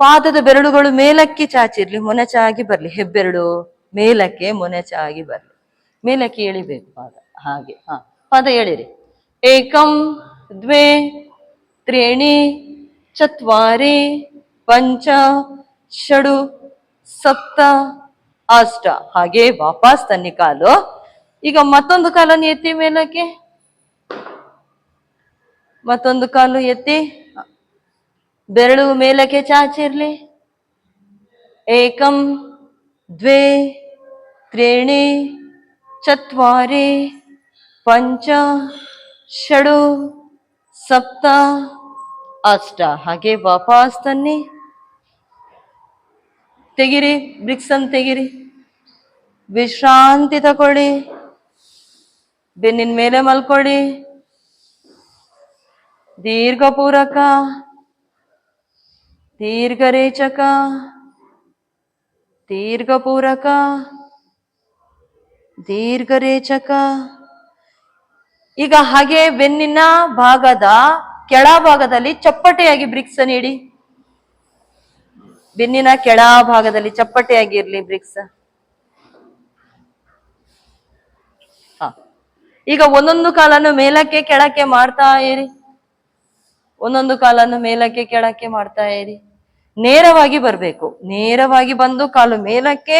ಪಾದದ ಬೆರಳುಗಳು ಮೇಲಕ್ಕೆ ಚಾಚಿರ್ಲಿ, ಮೊನಚಾಗಿ ಬರ್ಲಿ. ಹೆಬ್ಬೆರಳು ಮೇಲಕ್ಕೆ ಮೊನಚಾಗಿ ಬರ್ಲಿ. ಮೇಲಕ್ಕೆ ಎಳಿಬೇಕು ಪಾದ. ಹಾಗೆ ಪಾದ ಎಳಿರಿ. ಏಕಂ ದ್ವೇ त्रीणि चत्वारि पंच षडु सप्त अष्ट. ಹಾಗೆ ವಾಪಸ್ ತನ್ನಿ ಕಾಲು. ಈಗ ಮತ್ತೊಂದು ಕಾಲನ್ನು ಎತ್ತಿ ಮೇಲಕ್ಕೆ. ಮತ್ತೊಂದು ಕಾಲು ಎತ್ತಿ ಬೆರಳು ಮೇಲಕ್ಕೆ ಚಾಚಿರ್ಲಿ. ಏಕಂ ದ್ವೇ त्रीणि चत्वारि पंच षडु सप्त अष्ट. ಹಾಗೆ ವಾಪಸ್ ತನ್ನಿ. ತೆಗಿರಿ, ಬ್ರಿಕ್ಸ್ ಅನ್ನು ತೆಗಿರಿ. ವಿಶ್ರಾಂತಿ ತಕೊಳ್ಳಿ. ಬೆನ್ನಿನ ಮೇಲೆ ಮಲ್ಕೊಳ್ಳಿ. ದೀರ್ಘ ಪೂರಕ, ದೀರ್ಘ ರೇಚಕ, ದೀರ್ಘ ಪೂರಕ, ದೀರ್ಘ ರೇಚಕ. ಈಗ ಹಾಗೆ ಬೆನ್ನಿನ ಭಾಗದ ಕೆಳ ಭಾಗದಲ್ಲಿ ಚಪ್ಪಟೆಯಾಗಿ ಬ್ರಿಕ್ಸ್ ಅನ್ನು ಇಡಿ. ಬೆನ್ನಿನ ಕೆಳ ಭಾಗದಲ್ಲಿ ಚಪ್ಪಟೆಯಾಗಿರ್ಲಿ ಬ್ರಿಕ್ಸ್. ಈಗ ಒಂದೊಂದು ಕಾಲನ್ನು ಮೇಲಕ್ಕೆ ಕೆಳಕ್ಕೆ ಮಾಡ್ತಾ ಇರಿ. ಒಂದೊಂದು ಕಾಲನ್ನು ಮೇಲಕ್ಕೆ ಕೆಳಕ್ಕೆ ಮಾಡ್ತಾ ಇರಿ. ನೇರವಾಗಿ ಬರ್ಬೇಕು. ನೇರವಾಗಿ ಬಂದು ಕಾಲು ಮೇಲಕ್ಕೆ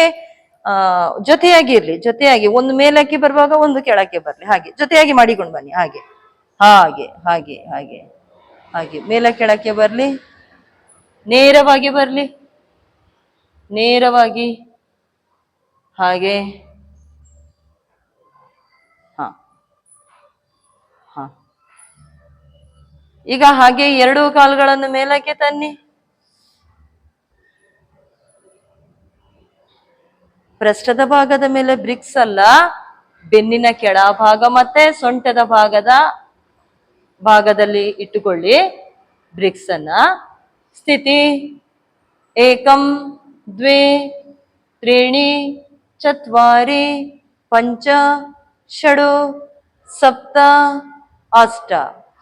ಜೊತೆಯಾಗಿ ಜೊತೆಯಾಗಿ ಒಂದು ಮೇಲಕ್ಕೆ ಬರುವಾಗ ಒಂದು ಕೆಳಕ್ಕೆ ಬರ್ಲಿ. ಹಾಗೆ ಜೊತೆಯಾಗಿ ಮಾಡಿಕೊಂಡು ಬನ್ನಿ. ಹಾಗೆ ಹಾಗೆ ಹಾಗೆ ಹಾಗೆ ಹಾಗೆ ಮೇಲ ಕೆಳಕ್ಕೆ ಬರ್ಲಿ. ನೇರವಾಗಿ ಬರ್ಲಿ. ನೇರವಾಗಿ ಹಾಗೆ. ಹ ಹ ಈಗ ಹಾಗೆ ಎರಡೂ ಕಾಲುಗಳನ್ನು ಮೇಲಕ್ಕೆ ತನ್ನಿ. ಪೃಷ್ಠದ ಭಾಗದ ಮೇಲೆ ಬ್ರಿಕ್ಸ್ ಅಲ್ಲ, ಬೆನ್ನಿನ ಕೆಳ ಭಾಗ ಮತ್ತೆ ಸೊಂಟದ ಭಾಗದಲ್ಲಿ ಇಟ್ಟುಕೊಳ್ಳಿ ಬ್ರಿಕ್ಸ್ ಅನ್ನ. ಸ್ಥಿತಿ ಏಕಂ ದ್ವೇ ತ್ರೀಣಿ ಚತ್ವಾರಿ ಪಂಚ ಷಡು ಸಪ್ತ ಅಷ್ಟ.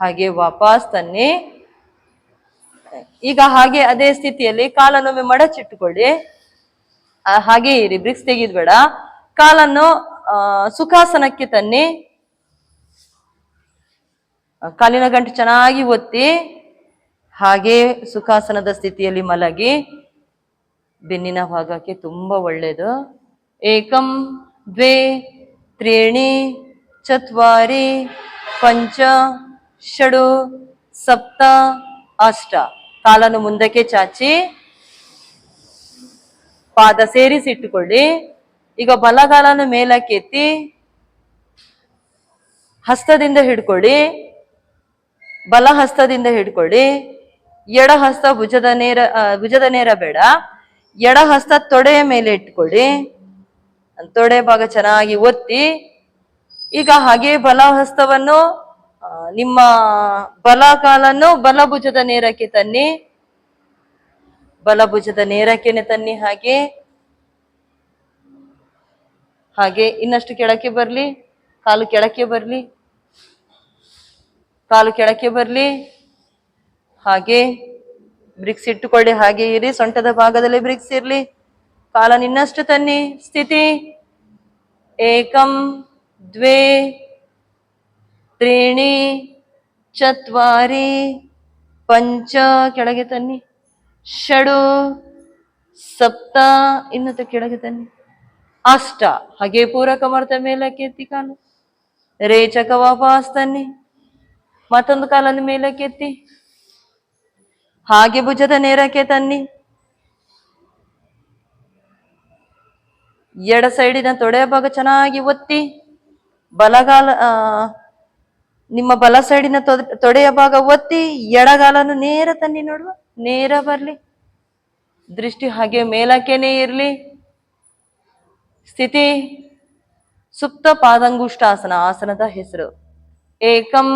ಹಾಗೆ ವಾಪಸ್ ತನ್ನಿ. ಈಗ ಹಾಗೆ ಅದೇ ಸ್ಥಿತಿಯಲ್ಲಿ ಕಾಲನ್ನೊಮ್ಮೆ ಮಡಚಿಟ್ಟುಕೊಳ್ಳಿ. ಹಾಗೆ ಇರಿ, ಬ್ರಿಕ್ಸ್ ತೆಗೆದ್ಬೇಡ. ಕಾಲನ್ನು ಸುಖಾಸನಕ್ಕೆ ತನ್ನಿ. ಕಾಲಿನ ಗಂಟು ಚೆನ್ನಾಗಿ ಒತ್ತಿ ಹಾಗೆ ಸುಖಾಸನದ ಸ್ಥಿತಿಯಲ್ಲಿ ಮಲಗಿ. ಬೆನ್ನಿನ ಭಾಗಕ್ಕೆ ತುಂಬಾ ಒಳ್ಳೆಯದು. ಏಕಂ ದ್ವೇ ತ್ರೀಣಿ ಚತ್ವಾರಿ ಪಂಚ ಷಡು ಸಪ್ತ ಅಷ್ಟ. ಕಾಲನ್ನು ಮುಂದಕ್ಕೆ ಚಾಚಿ ಪಾದ ಸೇರಿಸಿಟ್ಟುಕೊಳ್ಳಿ. ಈಗ ಬಲಗಾಲನ್ನು ಮೇಲಕ್ಕೆ ಎತ್ತಿ ಹಸ್ತದಿಂದ ಹಿಡ್ಕೊಳ್ಳಿ. ಬಲ ಹಸ್ತದಿಂದ ಹಿಡ್ಕೊಳ್ಳಿ. ಎಡ ಹಸ್ತ ಭುಜದ ನೇರ ಬೇಡ. ಎಡ ಹಸ್ತ ತೊಡೆಯ ಮೇಲೆ ಇಟ್ಕೊಳ್ಳಿ. ತೊಡೆ ಭಾಗ ಚೆನ್ನಾಗಿ ಒತ್ತಿ. ಈಗ ಹಾಗೆ ಬಲ ಹಸ್ತವನ್ನು ನಿಮ್ಮ ಬಲ ಕಾಲನ್ನು ಬಲಭುಜದ ನೇರಕ್ಕೆ ತನ್ನಿ. ಬಲಭುಜದ ನೇರಕ್ಕೆನೆ ತನ್ನಿ. ಹಾಗೆ ಹಾಗೆ ಇನ್ನಷ್ಟು ಕೆಳಕ್ಕೆ ಬರ್ಲಿ. ಕಾಲು ಕೆಳಕ್ಕೆ ಬರ್ಲಿ. ಕಾಲು ಕೆಳಕ್ಕೆ ಬರ್ಲಿ. ಹಾಗೆ ಬ್ರಿಕ್ಸ್ ಇಟ್ಟುಕೊಳ್ಳಿ. ಹಾಗೆ ಇರಿ. ಸೊಂಟದ ಭಾಗದಲ್ಲಿ ಬ್ರಿಕ್ಸ್ ಇರ್ಲಿ. ಕಾಲನ್ನು ಇನ್ನಷ್ಟು ತನ್ನಿ. ಸ್ಥಿತಿ ಏಕಂ ದ್ವೇ ತ್ರೀಣಿ ಚತ್ವಾರಿ ಪಂಚ ಕೆಳಗೆ ತನ್ನಿ. ಷಡು ಸಪ್ತ ಇನ್ನತ್ತು ಕೆಳಗೆ ತನ್ನಿ. ಅಷ್ಟ. ಹಾಗೆ ಪೂರಕ ಮಾಡ್ತಾ ಮೇಲಕ್ಕೆ ಎತ್ತಿ ಕಾಲು. ರೇಚಕ ವಾಪಸ್ ತನ್ನಿ. ಮತ್ತೊಂದು ಕಾಲನ್ನು ಮೇಲಕ್ಕೆ ಎತ್ತಿ ಹಾಗೆ ಭುಜದ ನೇರಕ್ಕೆ ತನ್ನಿ. ಎಡ ಸೈಡಿನ ತೊಡೆಯ ಭಾಗ ಚೆನ್ನಾಗಿ ಒತ್ತಿ. ಬಲಗಾಲ ನಿಮ್ಮ ಬಲ ಸೈಡಿನ ತೊಡೆಯ ಭಾಗ ಒತ್ತಿ ಎಡಗಾಲನ್ನು ನೇರ ತನ್ನಿ. ನೋಡುವ, ನೇರ ಬರ್ಲಿ. ದೃಷ್ಟಿ ಹಾಗೆ ಮೇಲಕ್ಕೇನೆ ಇರ್ಲಿ. ಸ್ಥಿತಿ ಸುಪ್ತ ಪಾದಂಗುಷ್ಟಾಸನ. ಆಸನದ ಹೆಸರು ಏಕಂ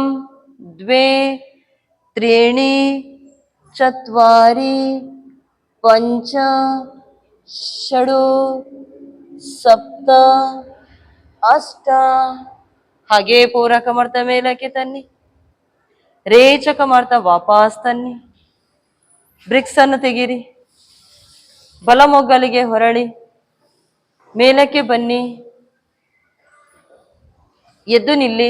ದ್ವೇ ತ್ರೀಣಿ ಚತ್ವಾರಿ ಪಂಚ ಷಡು ಸಪ್ತ ಅಷ್ಟ. ಹಾಗೆ ಪೂರಕ ಮಾಡ್ತಾ ಮೇಲಕ್ಕೆ ತನ್ನಿ. ರೇಚಕ ಮಾಡ್ತಾ ವಾಪಸ್ ತನ್ನಿ. ಬ್ರಿಕ್ಸ್ ಅನ್ನು ತೆಗೀರಿ. ಬಲಮೊಗ್ಗಲಿಗೆ ಹೊರಳಿ ಮೇಲಕ್ಕೆ ಬನ್ನಿ. ಎದ್ದು ನಿಲ್ಲಿ.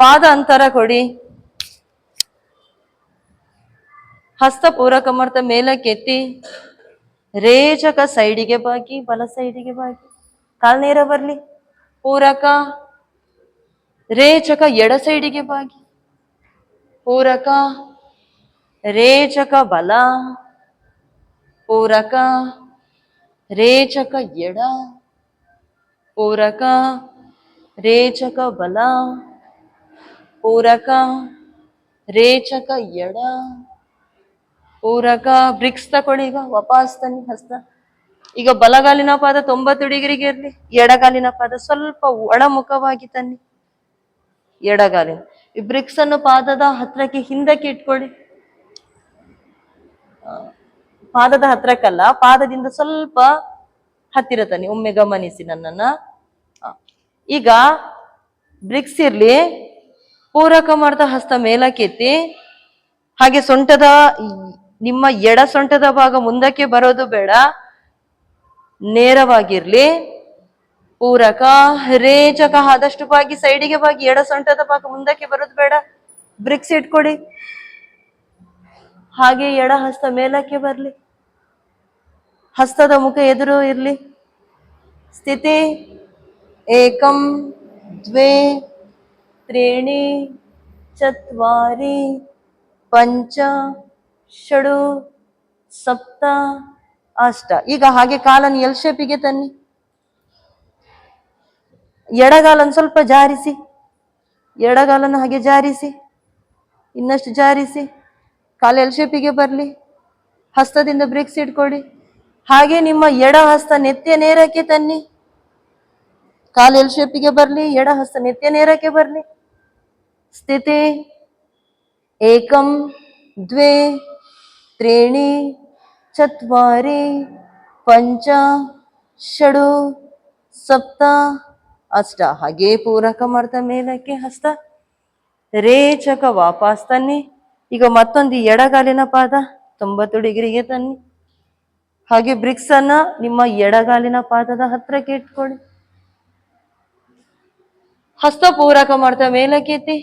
ಪಾದ ಅಂತರ ಕೊಡಿ. ಹಸ್ತ ಪೂರಕ ಮಾಡ್ತಾ ಮೇಲಕ್ಕೆ ಎತ್ತಿ. ರೇಚಕ ಸೈಡಿಗೆ ಬಾಗಿ, ಬಲ ಸೈಡಿಗೆ ಬಾಗಿ. ಕಾಲ್ ನೇರ ಬರ್ಲಿ. ಪೂರಕ ರೇಚಕ ಎಡ ಸೈಡಿಗೆ ಬಾಗಿ. ಪೂರಕ ರೇಚಕ ಬಲ. ಪೂರಕ ರೇಚಕ ಎಡ. ಪೂರಕ ರೇಚಕ ಬಲ. ಪೂರಕ ರೇಚಕ ಎಡ, ಪೂರಕ ಬ್ರಿಕ್ಸ್ ತಕೊಳ್ಳಿ. ಈಗ ವಾಪಸ್ ತನ್ನಿ ಹಸ್ತ. ಈಗ ಬಲಗಾಲಿನ ಪಾದ 90 ಡಿಗ್ರಿಗೆ ಇರ್ಲಿ. ಎಡಗಾಲಿನ ಪಾದ ಸ್ವಲ್ಪ ಒಳಮುಖವಾಗಿ ತನ್ನಿ. ಎಡಗಾಲಿನ ಈ ಬ್ರಿಕ್ಸ್ ಅನ್ನು ಪಾದದ ಹತ್ರಕ್ಕೆ ಹಿಂದಕ್ಕೆ ಇಟ್ಕೊಳ್ಳಿ. ಪಾದದ ಹತ್ರಕ್ಕಲ್ಲ, ಪಾದದಿಂದ ಸ್ವಲ್ಪ ಹತ್ತಿರ ತನ್ನಿ. ಒಮ್ಮೆ ಗಮನಿಸಿ ನನ್ನನ್ನ. ಈಗ ಬ್ರಿಕ್ಸ್ ಇರ್ಲಿ. ಪೂರಕ ಮಾಡ್ತಾ ಹಸ್ತ ಮೇಲಕ್ಕೆತ್ತಿ. ಹಾಗೆ ಸೊಂಟದ ನಿಮ್ಮ ಎಡ ಸೊಂಟದ ಭಾಗ ಮುಂದಕ್ಕೆ ಬರೋದು ಬೇಡ, ನೇರವಾಗಿರ್ಲಿ. ಪೂರಕ ರೇಚಕ ಆದಷ್ಟು ಬಾಗಿ ಸೈಡಿಗೆ ಬಾಗಿ. ಎಡ ಸೊಂಟದ ಭಾಗ ಮುಂದಕ್ಕೆ ಬರೋದು ಬೇಡ. ಬ್ರಿಕ್ಸ್ ಇಟ್ಕೊಡಿ. ಹಾಗೆ ಎಡ ಹಸ್ತ ಮೇಲಕ್ಕೆ ಬರ್ಲಿ. ಹಸ್ತದ ಮುಖ ಎದುರು ಇರ್ಲಿ. ಸ್ಥಿತಿ ಏಕಂ ದ್ವೇ ತ್ರೀಣಿ ಚತ್ವಾರಿ ಪಂಚ ಷಡು ಸಪ್ತ ಅಷ್ಟ. ಈಗ ಹಾಗೆ ಕಾಲನ್ನು ಎಲ್ ಶೇಪಿಗೆ ತನ್ನಿ. ಎಡಗಾಲನ್ನು ಸ್ವಲ್ಪ ಜಾರಿಸಿ. ಎಡಗಾಲನ್ನು ಹಾಗೆ ಜಾರಿಸಿ, ಇನ್ನಷ್ಟು ಜಾರಿಸಿ. ಕಾಲು ಎಲ್ ಶೇಪಿಗೆ ಬರಲಿ. ಹಸ್ತದಿಂದ ಬ್ರಿಕ್ಸ್ ಇಟ್ಕೊಡಿ. ಹಾಗೆ ನಿಮ್ಮ ಎಡ ಹಸ್ತ ನೆತ್ತಿಯ ನೇರಕ್ಕೆ ತನ್ನಿ. ಕಾಲು ಎಲ್ ಶೇಪಿಗೆ ಬರಲಿ. ಎಡ ಹಸ್ತ ನೆತ್ತಿಯ ನೇರಕ್ಕೆ ಬರಲಿ. ಸ್ಥಿತಿ ಏಕಂ ದ್ವೇ ತ್ರೀಣಿ ಚತ್ವಾರಿ ಪಂಚ ಷಡು ಸಪ್ತ ಅಷ್ಟ. ಹಾಗೆ ಪೂರಕ ಮಾಡ್ತಾ ಮೇಲಕ್ಕೆ ಹಸ್ತ. ರೇಚಕ ವಾಪಸ್ ತನ್ನಿ. ಈಗ ಮತ್ತೊಂದು ಎಡಗಾಲಿನ ಪಾದ 90 ಡಿಗ್ರಿಗೆ ತನ್ನಿ. ಹಾಗೆ ಬ್ರಿಕ್ಸ್ ಅನ್ನ ನಿಮ್ಮ ಎಡಗಾಲಿನ ಪಾದದ ಹತ್ರಕ್ಕೆ ಇಟ್ಕೊಳ್ಳಿ. ಹಸ್ತ ಪೂರಕ ಮಾಡ್ತಾ ಮೇಲಕ್ಕೆ ಎತ್ತಿ.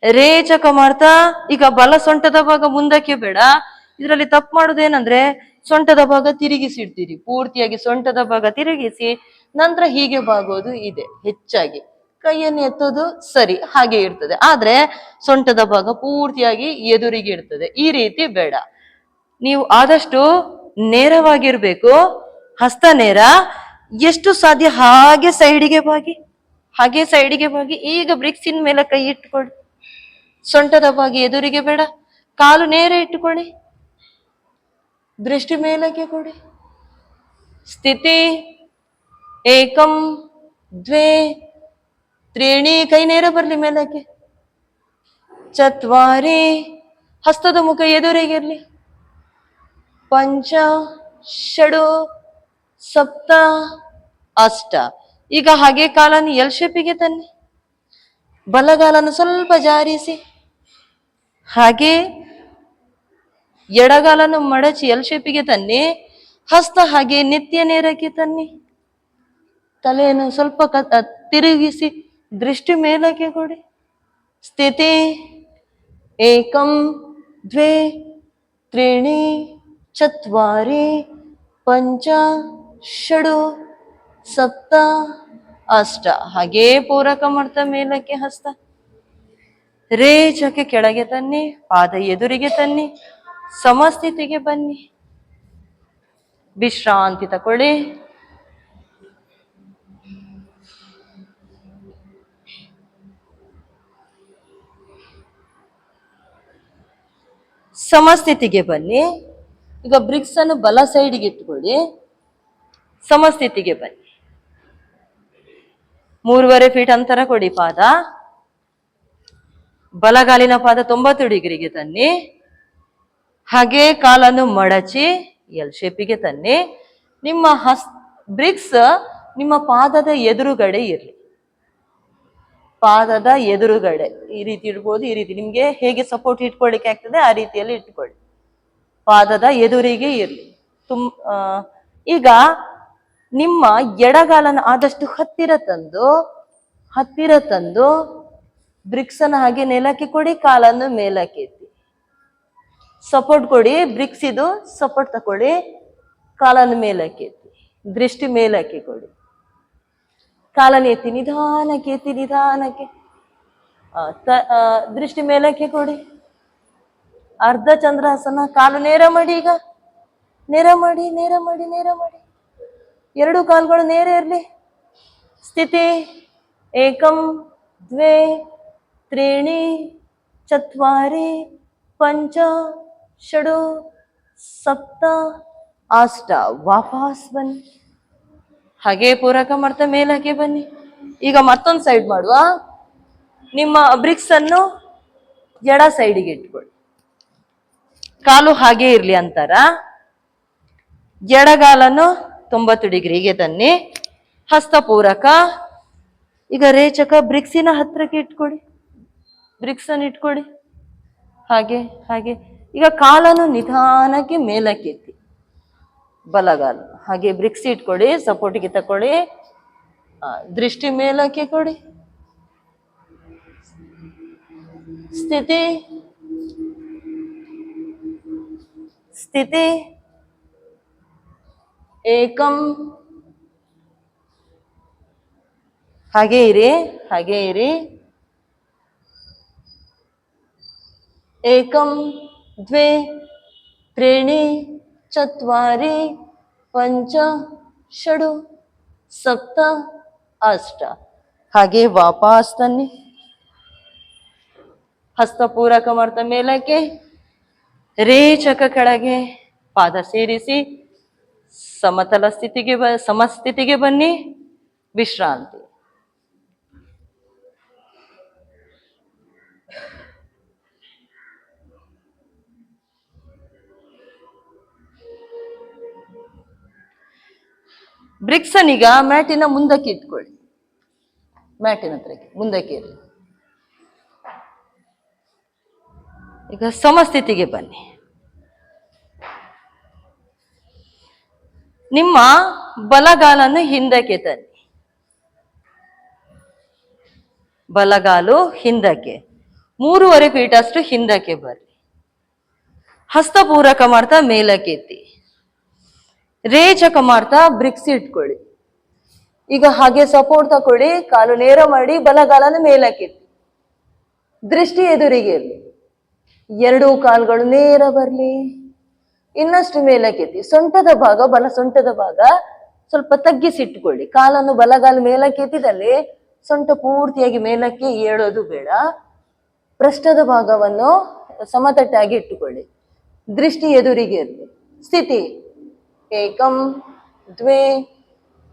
ರೇಚಕ ಮಾಡ್ತಾ ಈಗ ಬಲ ಸೊಂಟದ ಭಾಗ ಮುಂದಕ್ಕೆ ಬೇಡ. ಇದರಲ್ಲಿ ತಪ್ಪು ಮಾಡೋದೇನಂದ್ರೆ ಸೊಂಟದ ಭಾಗ ತಿರುಗಿಸಿಡ್ತೀರಿ. ಪೂರ್ತಿಯಾಗಿ ಸೊಂಟದ ಭಾಗ ತಿರುಗಿಸಿ ನಂತರ ಹೀಗೆ ಬಾಗೋದು ಇದೆ ಹೆಚ್ಚಾಗಿ. ಕೈಯನ್ನು ಎತ್ತೋದು ಸರಿ, ಹಾಗೆ ಇರ್ತದೆ. ಆದ್ರೆ ಸೊಂಟದ ಭಾಗ ಪೂರ್ತಿಯಾಗಿ ಎದುರಿಗೆ ಇರ್ತದೆ. ಈ ರೀತಿ ಬೇಡ. ನೀವು ಆದಷ್ಟು ನೇರವಾಗಿರ್ಬೇಕು. ಹಸ್ತ ನೇರ. ಎಷ್ಟು ಸಾಧ್ಯ ಹಾಗೆ ಸೈಡಿಗೆ ಬಾಗಿ. ಹಾಗೆ ಸೈಡಿಗೆ ಬಾಗಿ. ಈಗ ಬ್ರಿಕ್ಸಿನ ಮೇಲೆ ಕೈ ಇಟ್ಕೊಳ್ಳಿ. ಸೊಂಟದ ಭಾಗ ಎದುರಿಗೆ ಬೇಡ. ಕಾಲು ನೇರ ಇಟ್ಟುಕೊಳ್ಳಿ. ದೃಷ್ಟಿ ಮೇಲಕ್ಕೆ ಕೊಡಿ. ಸ್ಥಿತಿ ಏಕಂ ದ್ವೇ ತ್ರೀಣಿ, ಕೈ ನೇರ ಬರ್ಲಿ ಮೇಲಕ್ಕೆ. ಚತ್ವಾರಿ, ಹಸ್ತದ ಮುಖ ಎದುರಿಗಿರ್ಲಿ. ಪಂಚ ಷಡು ಸಪ್ತ ಅಷ್ಟ. ಈಗ ಹಾಗೆ ಕಾಲನ್ನು ಎಲ್ ಶೇಪಿಗೆ ತನ್ನಿ. ಬಲಗಾಲನ್ನು ಸ್ವಲ್ಪ ಜಾರಿಸಿ. ಹಾಗೆ ಎಡಗಾಲನ್ನು ಮಡಚಿ ಎಲ್ ಶೇಪಿಗೆ ತನ್ನಿ. ಹಸ್ತ ಹಾಗೆ ನೆತ್ತಿಯ ನೇರಕ್ಕೆ ತನ್ನಿ. ತಲೆಯನ್ನು ಸ್ವಲ್ಪ ತಿರುಗಿಸಿ ದೃಷ್ಟಿ ಮೇಲಕ್ಕೆ ಕೊಡಿ. ಸ್ಥಿತಿ ಏಕಂ ದ್ವೇ ತ್ರೀಣಿ ಚತ್ವಾರಿ ಪಂಚ ಷಡು ಸಪ್ತ ಅಷ್ಟ. ಹಾಗೇ ಪೂರಕ ಮಾಡ್ತಾ ಮೇಲಕ್ಕೆ ಹಸ್ತ. ರೇಚಕ್ಕೆ ಕೆಳಗೆ ತನ್ನಿ. ಪಾದ ಎದುರಿಗೆ ತನ್ನಿ. ಸಮಸ್ಥಿತಿಗೆ ಬನ್ನಿ. ವಿಶ್ರಾಂತಿ ತಕೊಳ್ಳಿ. ಸಮಸ್ಥಿತಿಗೆ ಬನ್ನಿ. ಈಗ ಬ್ರಿಕ್ಸ್ ಅನ್ನು ಬಲ ಸೈಡ್ಗೆ ಇಟ್ಕೊಳ್ಳಿ. ಸಮಸ್ಥಿತಿಗೆ ಬನ್ನಿ. 3.5 ಫೀಟ್ ಅಂತರ ಕೊಡಿ. ಪಾದ ಬಲಗಾಲಿನ ಪಾದ 90 ಡಿಗ್ರಿಗೆ ತನ್ನಿ. ಹಾಗೆ ಕಾಲನ್ನು ಮಡಚಿ ಎಲ್ ಶೇಪಿಗೆ ತನ್ನಿ. ನಿಮ್ಮ ಬ್ರಿಕ್ಸ್ ನಿಮ್ಮ ಪಾದದ ಎದುರುಗಡೆ ಇರಲಿ. ಪಾದದ ಎದುರುಗಡೆ ಈ ರೀತಿ ಇಡ್ಬೋದು. ಈ ರೀತಿ ನಿಮ್ಗೆ ಹೇಗೆ ಸಪೋರ್ಟ್ ಇಟ್ಕೊಳ್ಳಿಕ್ಕೆ ಆಗ್ತದೆ ಆ ರೀತಿಯಲ್ಲಿ ಇಟ್ಕೊಳ್ಳಿ. ಪಾದದ ಎದುರಿಗೆ ಇರಲಿ. ಈಗ ನಿಮ್ಮ ಎಡಗಾಲನ್ನು ಆದಷ್ಟು ಹತ್ತಿರ ತಂದು ಬ್ರಿಕ್ಸ್ ಅನ್ನು ಹಾಗೆ ನೆಲಕ್ಕೆ ಕೊಡಿ. ಕಾಲನ್ನು ಮೇಲಕ್ಕೆ ಎತ್ತಿ ಸಪೋರ್ಟ್ ಕೊಡಿ. ಬ್ರಿಕ್ಸ್ ಇದು ಸಪೋರ್ಟ್ ತಕೊಳ್ಳಿ. ಕಾಲನ್ನು ಮೇಲಕ್ಕೆ ಎತ್ತಿ ದೃಷ್ಟಿ ಮೇಲಕ್ಕೆ ಕೊಡಿ. ಕಾಲನ್ನು ಎತ್ತಿ ನಿಧಾನಕ್ಕೆ ದೃಷ್ಟಿ ಮೇಲಕ್ಕೆ ಕೊಡಿ. ಅರ್ಧ ಚಂದ್ರಾಸನ. ಕಾಲು ನೇರ ಮಾಡಿ. ಈಗ ನೇರ ಮಾಡಿ. ಎರಡು ಕಾಲುಗಳು ನೇರ ಇರಲಿ. ಸ್ಥಿತಿ ಏಕಂ ದ್ವೇ ತ್ರೀಣಿ ಚತ್ವಾರಿ ಪಂಚ ಷಡು ಸಪ್ತ ಅಷ್ಟ. ವಾಪಸ್ ಬನ್ನಿ. ಹಾಗೆ ಪೂರಕ ಮಾಡ್ತಾ ಮೇಲಕ್ಕೆ ಬನ್ನಿ. ಈಗ ಮತ್ತೊಂದು ಸೈಡ್ ಮಾಡುವ. ನಿಮ್ಮ ಬ್ರಿಕ್ಸ್ ಅನ್ನು ಎಡ ಸೈಡಿಗೆ ಇಟ್ಕೊಳ್ಳಿ. ಕಾಲು ಹಾಗೆ ಇರ್ಲಿ ಅಂತಾರ. ಎಡಗಾಲನ್ನು 90 ಡಿಗ್ರಿಗೆ ತನ್ನಿ. ಹಸ್ತಪೂರಕ. ಈಗ ರೇಚಕ ಬ್ರಿಕ್ಸಿನ ಹತ್ರಕ್ಕೆ ಇಟ್ಕೊಳ್ಳಿ. ಬ್ರಿಕ್ಸ್ ಅನ್ನು ಇಟ್ಕೊಳ್ಳಿ. ಹಾಗೆ ಹಾಗೆ. ಈಗ ಕಾಲನ್ನು ನಿಧಾನಕ್ಕೆ ಮೇಲಕ್ಕೆ ಎತ್ತಿ. ಬಲಗಾಲ ಹಾಗೆ ಬ್ರಿಕ್ಸ್ ಇಟ್ಕೊಳ್ಳಿ. ಸಪೋರ್ಟ್ಗೆ ತಕೊಳ್ಳಿ. ದೃಷ್ಟಿ ಮೇಲಕ್ಕೆ ಕೊಡಿ. ಸ್ಥಿತಿ ಸ್ಥಿತಿ ಏಕಂ. ಹಾಗೆ ಇರಿ. ಹಾಗೆ ಇರಿ. ಏಕಂ ದ್ವೇ ತ್ರೀಣಿ ಚತ್ವಾರಿ ಪಂಚ ಷಡು ಸಪ್ತ ಅಷ್ಟ. ಹಾಗೆ ವಾಪಸ್ ತನ್ನಿ. ಹಸ್ತಪೂರಕ ಮಾಡ್ತಾ ಮೇಲಕ್ಕೆ. ರೇಚಕ ಕೆಳಗೆ. ಪಾದ ಸೇರಿಸಿ ಸಮತಲ ಸ್ಥಿತಿಗೆ ಸಮಸ್ಥಿತಿಗೆ ಬನ್ನಿ. ವಿಶ್ರಾಂತಿ. ಬ್ರಿಕ್ಸನೀಗ ಮ್ಯಾಟಿನ ಮುಂದಕ್ಕೆ ಇಟ್ಕೊಳ್ಳಿ. ಮ್ಯಾಟಿನ ಹತ್ರಕ್ಕೆ ಮುಂದಕ್ಕೆ ಇರಲಿ. ಈಗ ಸಮಸ್ಥಿತಿಗೆ ಬನ್ನಿ. ನಿಮ್ಮ ಬಲಗಾಲನ್ನು ಹಿಂದಕ್ಕೆ ತನ್ನಿ. ಬಲಗಾಲು ಹಿಂದಕ್ಕೆ 3.5 ಫೀಟ್ ಅಷ್ಟು ಹಿಂದಕ್ಕೆ ಬರ್ರಿ. ಹಸ್ತಪೂರಕ ಮಾಡ್ತಾ ಮೇಲಕ್ಕೆ ಎತ್ತಿ. ರೇಚಕ ಮಾಡ್ತಾ ಬ್ರಿಕ್ಸ್ ಇಟ್ಕೊಳ್ಳಿ. ಈಗ ಹಾಗೆ ಸಪೋರ್ಟ್ ತಕೊಳ್ಳಿ. ಕಾಲು ನೇರ ಮಾಡಿ ಬಲಗಾಲನ ಮೇಲಕ್ಕೆ ಎತ್ತಿ. ದೃಷ್ಟಿ ಎದುರಿಗೆ ಇರಲಿ. 2 ಕಾಲುಗಳು ನೇರ ಬರಲಿ. ಇನ್ನಷ್ಟು ಮೇಲಕ್ಕೆ ಎತ್ತಿ. ಸೊಂಟದ ಭಾಗ ಬಲ ಸೊಂಟದ ಭಾಗ ಸ್ವಲ್ಪ ತಗ್ಗಿಸಿಟ್ಕೊಳ್ಳಿ. ಕಾಲನ್ನು ಬಲಗಾಲ ಮೇಲಕ್ಕೆ ಎತ್ತಿದಲ್ಲಿ ಸೊಂಟ ಪೂರ್ತಿಯಾಗಿ ಮೇಲಕ್ಕೆ ಏಳೋದು ಬೇಡ. ಪೃಷ್ಠದ ಭಾಗವನ್ನು ಸಮತಟ್ಟಾಗಿ ಇಟ್ಟುಕೊಳ್ಳಿ. ದೃಷ್ಟಿ ಎದುರಿಗೆ ಇರಲಿ. ಸ್ಥಿತಿ ಏಕಂ ದ್ವೇ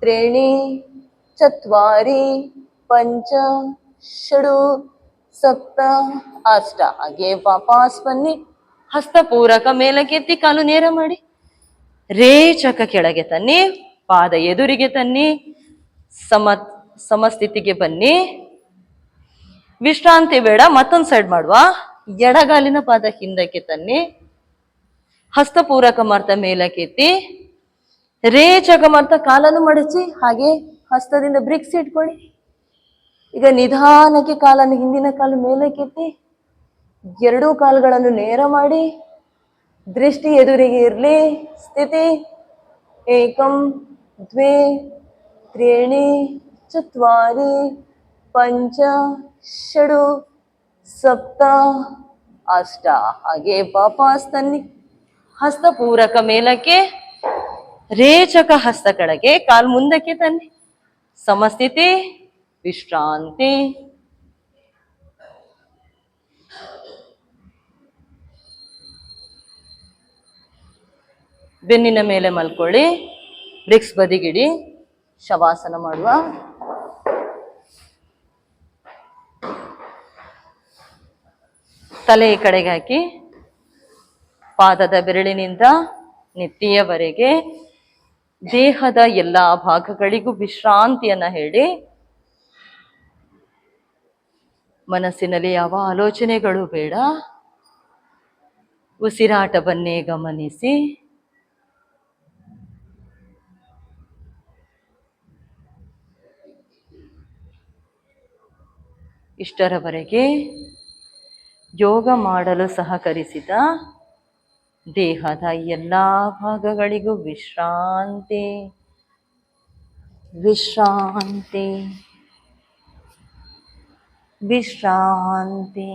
ತ್ರೀಣಿ ಚತ್ವಾರಿ ಪಂಚ ಷಡು ಸಪ್ತ ಅಷ್ಟ. ಹಾಗೆ ವಾಪಸ್ ಬನ್ನಿ. ಹಸ್ತಪೂರಕ ಮೇಲಕ್ಕೆ ಎತ್ತಿ. ಕಾಲು ನೇರ ಮಾಡಿ. ರೇಚಕ ಕೆಳಗೆ ತನ್ನಿ. ಪಾದ ಎದುರಿಗೆ ತನ್ನಿ. ಸಮಸ್ಥಿತಿಗೆ ಬನ್ನಿ. ವಿಶ್ರಾಂತಿ ಬೇಡ. ಮತ್ತೊಂದು ಸೈಡ್ ಮಾಡುವ. ಎಡಗಾಲಿನ ಪಾದ ಹಿಂದಕ್ಕೆ ತನ್ನಿ. ಹಸ್ತಪೂರಕ ಮಾಡ್ತಾ ಮೇಲಕ್ಕೆ ಎತ್ತಿ. ರೇಚಕ ಮಾಡ್ತಾ ಕಾಲನ್ನು ಮಡಚಿ ಹಾಗೆ ಹಸ್ತದಿಂದ ಬ್ರಿಕ್ಸ್ ಇಟ್ಕೊಳ್ಳಿ. ಈಗ ನಿಧಾನಕ್ಕೆ ಕಾಲನ್ನು ಹಿಂದಿನ ಕಾಲು ಮೇಲಕ್ಕೆ ಎತ್ತಿ. 2 ಕಾಲುಗಳನ್ನು ನೇರ ಮಾಡಿ. ದೃಷ್ಟಿ ಎದುರಿಗೆ ಇರಲಿ. ಸ್ಥಿತಿ ಏಕಂ ದ್ವೇ ತ್ರೀಣಿ ಚತ್ವಾರಿ ಪಂಚ ಷಡು ಸಪ್ತ ಅಷ್ಟ. ಹಾಗೆ ವಾಪಸ್ ತನ್ನಿ. ಹಸ್ತಪೂರಕ ಮೇಲಕ್ಕೆ. ರೇಚಕ ಹಸ್ತ ಕೆಳಗೆ. ಕಾಲು ಮುಂದಕ್ಕೆ ತನ್ನಿ. ಸಮಸ್ಥಿತಿ. ವಿಶ್ರಾಂತಿ. ಬೆನ್ನಿನ ಮೇಲೆ ಮಲ್ಕೊಳ್ಳಿ. ಬ್ರಿಕ್ಸ್ ಬದಿಗಿಡಿ. ಶವಾಸನ ಮಾಡುವ. ತಲೆ ಈ ಕಡೆಗೆ ಹಾಕಿ. ಪಾದದ ಬೆರಳಿನಿಂದ ನೆತ್ತಿಯವರೆಗೆ ದೇಹದ ಎಲ್ಲ ಭಾಗಗಳಿಗೂ ವಿಶ್ರಾಂತಿಯನ್ನ ಹೇಳಿ. ಮನಸ್ಸಿನಲ್ಲಿ ಯಾವ ಆಲೋಚನೆಗಳು ಬೇಡ. ಉಸಿರಾಟವನ್ನೇ ಗಮನಿಸಿ. ಇಷ್ಟರವರೆಗೆ ಯೋಗ ಮಾಡಲು ಸಹಕರಿಸಿದ ದೇಹದ ಎಲ್ಲ ಭಾಗಗಳಿಗೂ ವಿಶ್ರಾಂತಿ ವಿಶ್ರಾಂತಿ ವಿಶ್ರಾಂತಿ.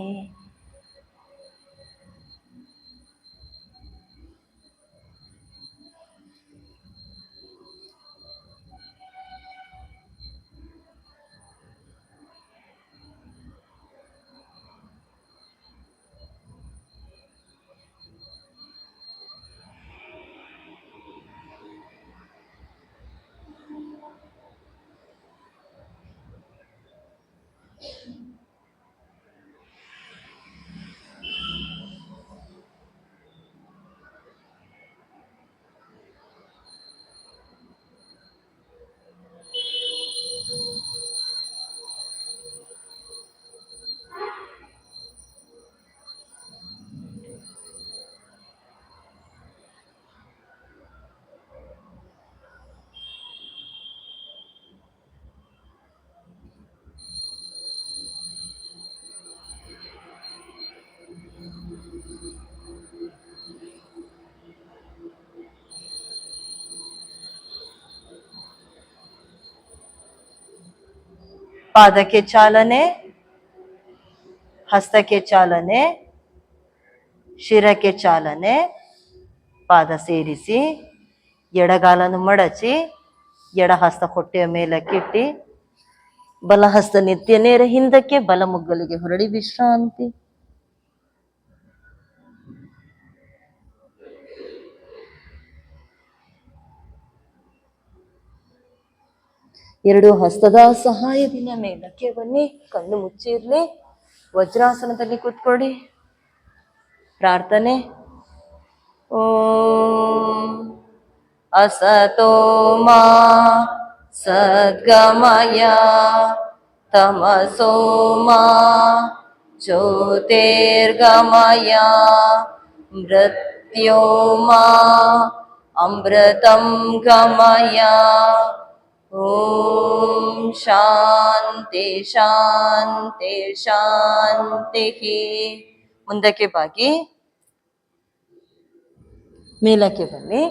ಪಾದಕ್ಕೆ ಚಾಲನೆ, ಹಸ್ತಕ್ಕೆ ಚಾಲನೆ, ಶಿರಕ್ಕೆ ಚಾಲನೆ. ಪಾದ ಸೇರಿಸಿ, ಎಡಗಾಲನ್ನು ಮಡಚಿ, ಎಡ ಹಸ್ತ ಹೊಟ್ಟೆಯ ಮೇಲಕ್ಕಿಟ್ಟಿ, ಬಲ ಹಸ್ತ ನೆತ್ತಿಯ ನೇರ ಹಿಂದಕ್ಕೆ, ಬಲ ಮುಗ್ಗಲಿಗೆ ಹೊರಡಿ ವಿಶ್ರಾಂತಿ. ಎರಡು ಹಸ್ತದ ಸಹಾಯದಿಂದ ಮೇಲಕ್ಕೆ ಬನ್ನಿ, ಕಣ್ಣು ಮುಚ್ಚಿರ್ಲಿ, ವಜ್ರಾಸನದಲ್ಲಿ ಕೂತ್ಕೊಳ್ಳಿ. ಪ್ರಾರ್ಥನೆ. ಓಂ ಅಸತೋ ಮಾ ಸದ್ಗಮಯ ತಮಸೋ ಮಾ ಜ್ಯೋತಿರ್ಗಮಯ ಮೃತ್ಯೋರ್ಮಾ ಅಮೃತಂ ಗಮಯ. ಓಂ ಶಾಂತಿ ಶಾಂತಿ ಶಾಂತಿ. ಮುಂದಕ್ಕೆ ಬಾಗಿ ಮೇಲಕ್ಕೆ ಬನ್ನಿ.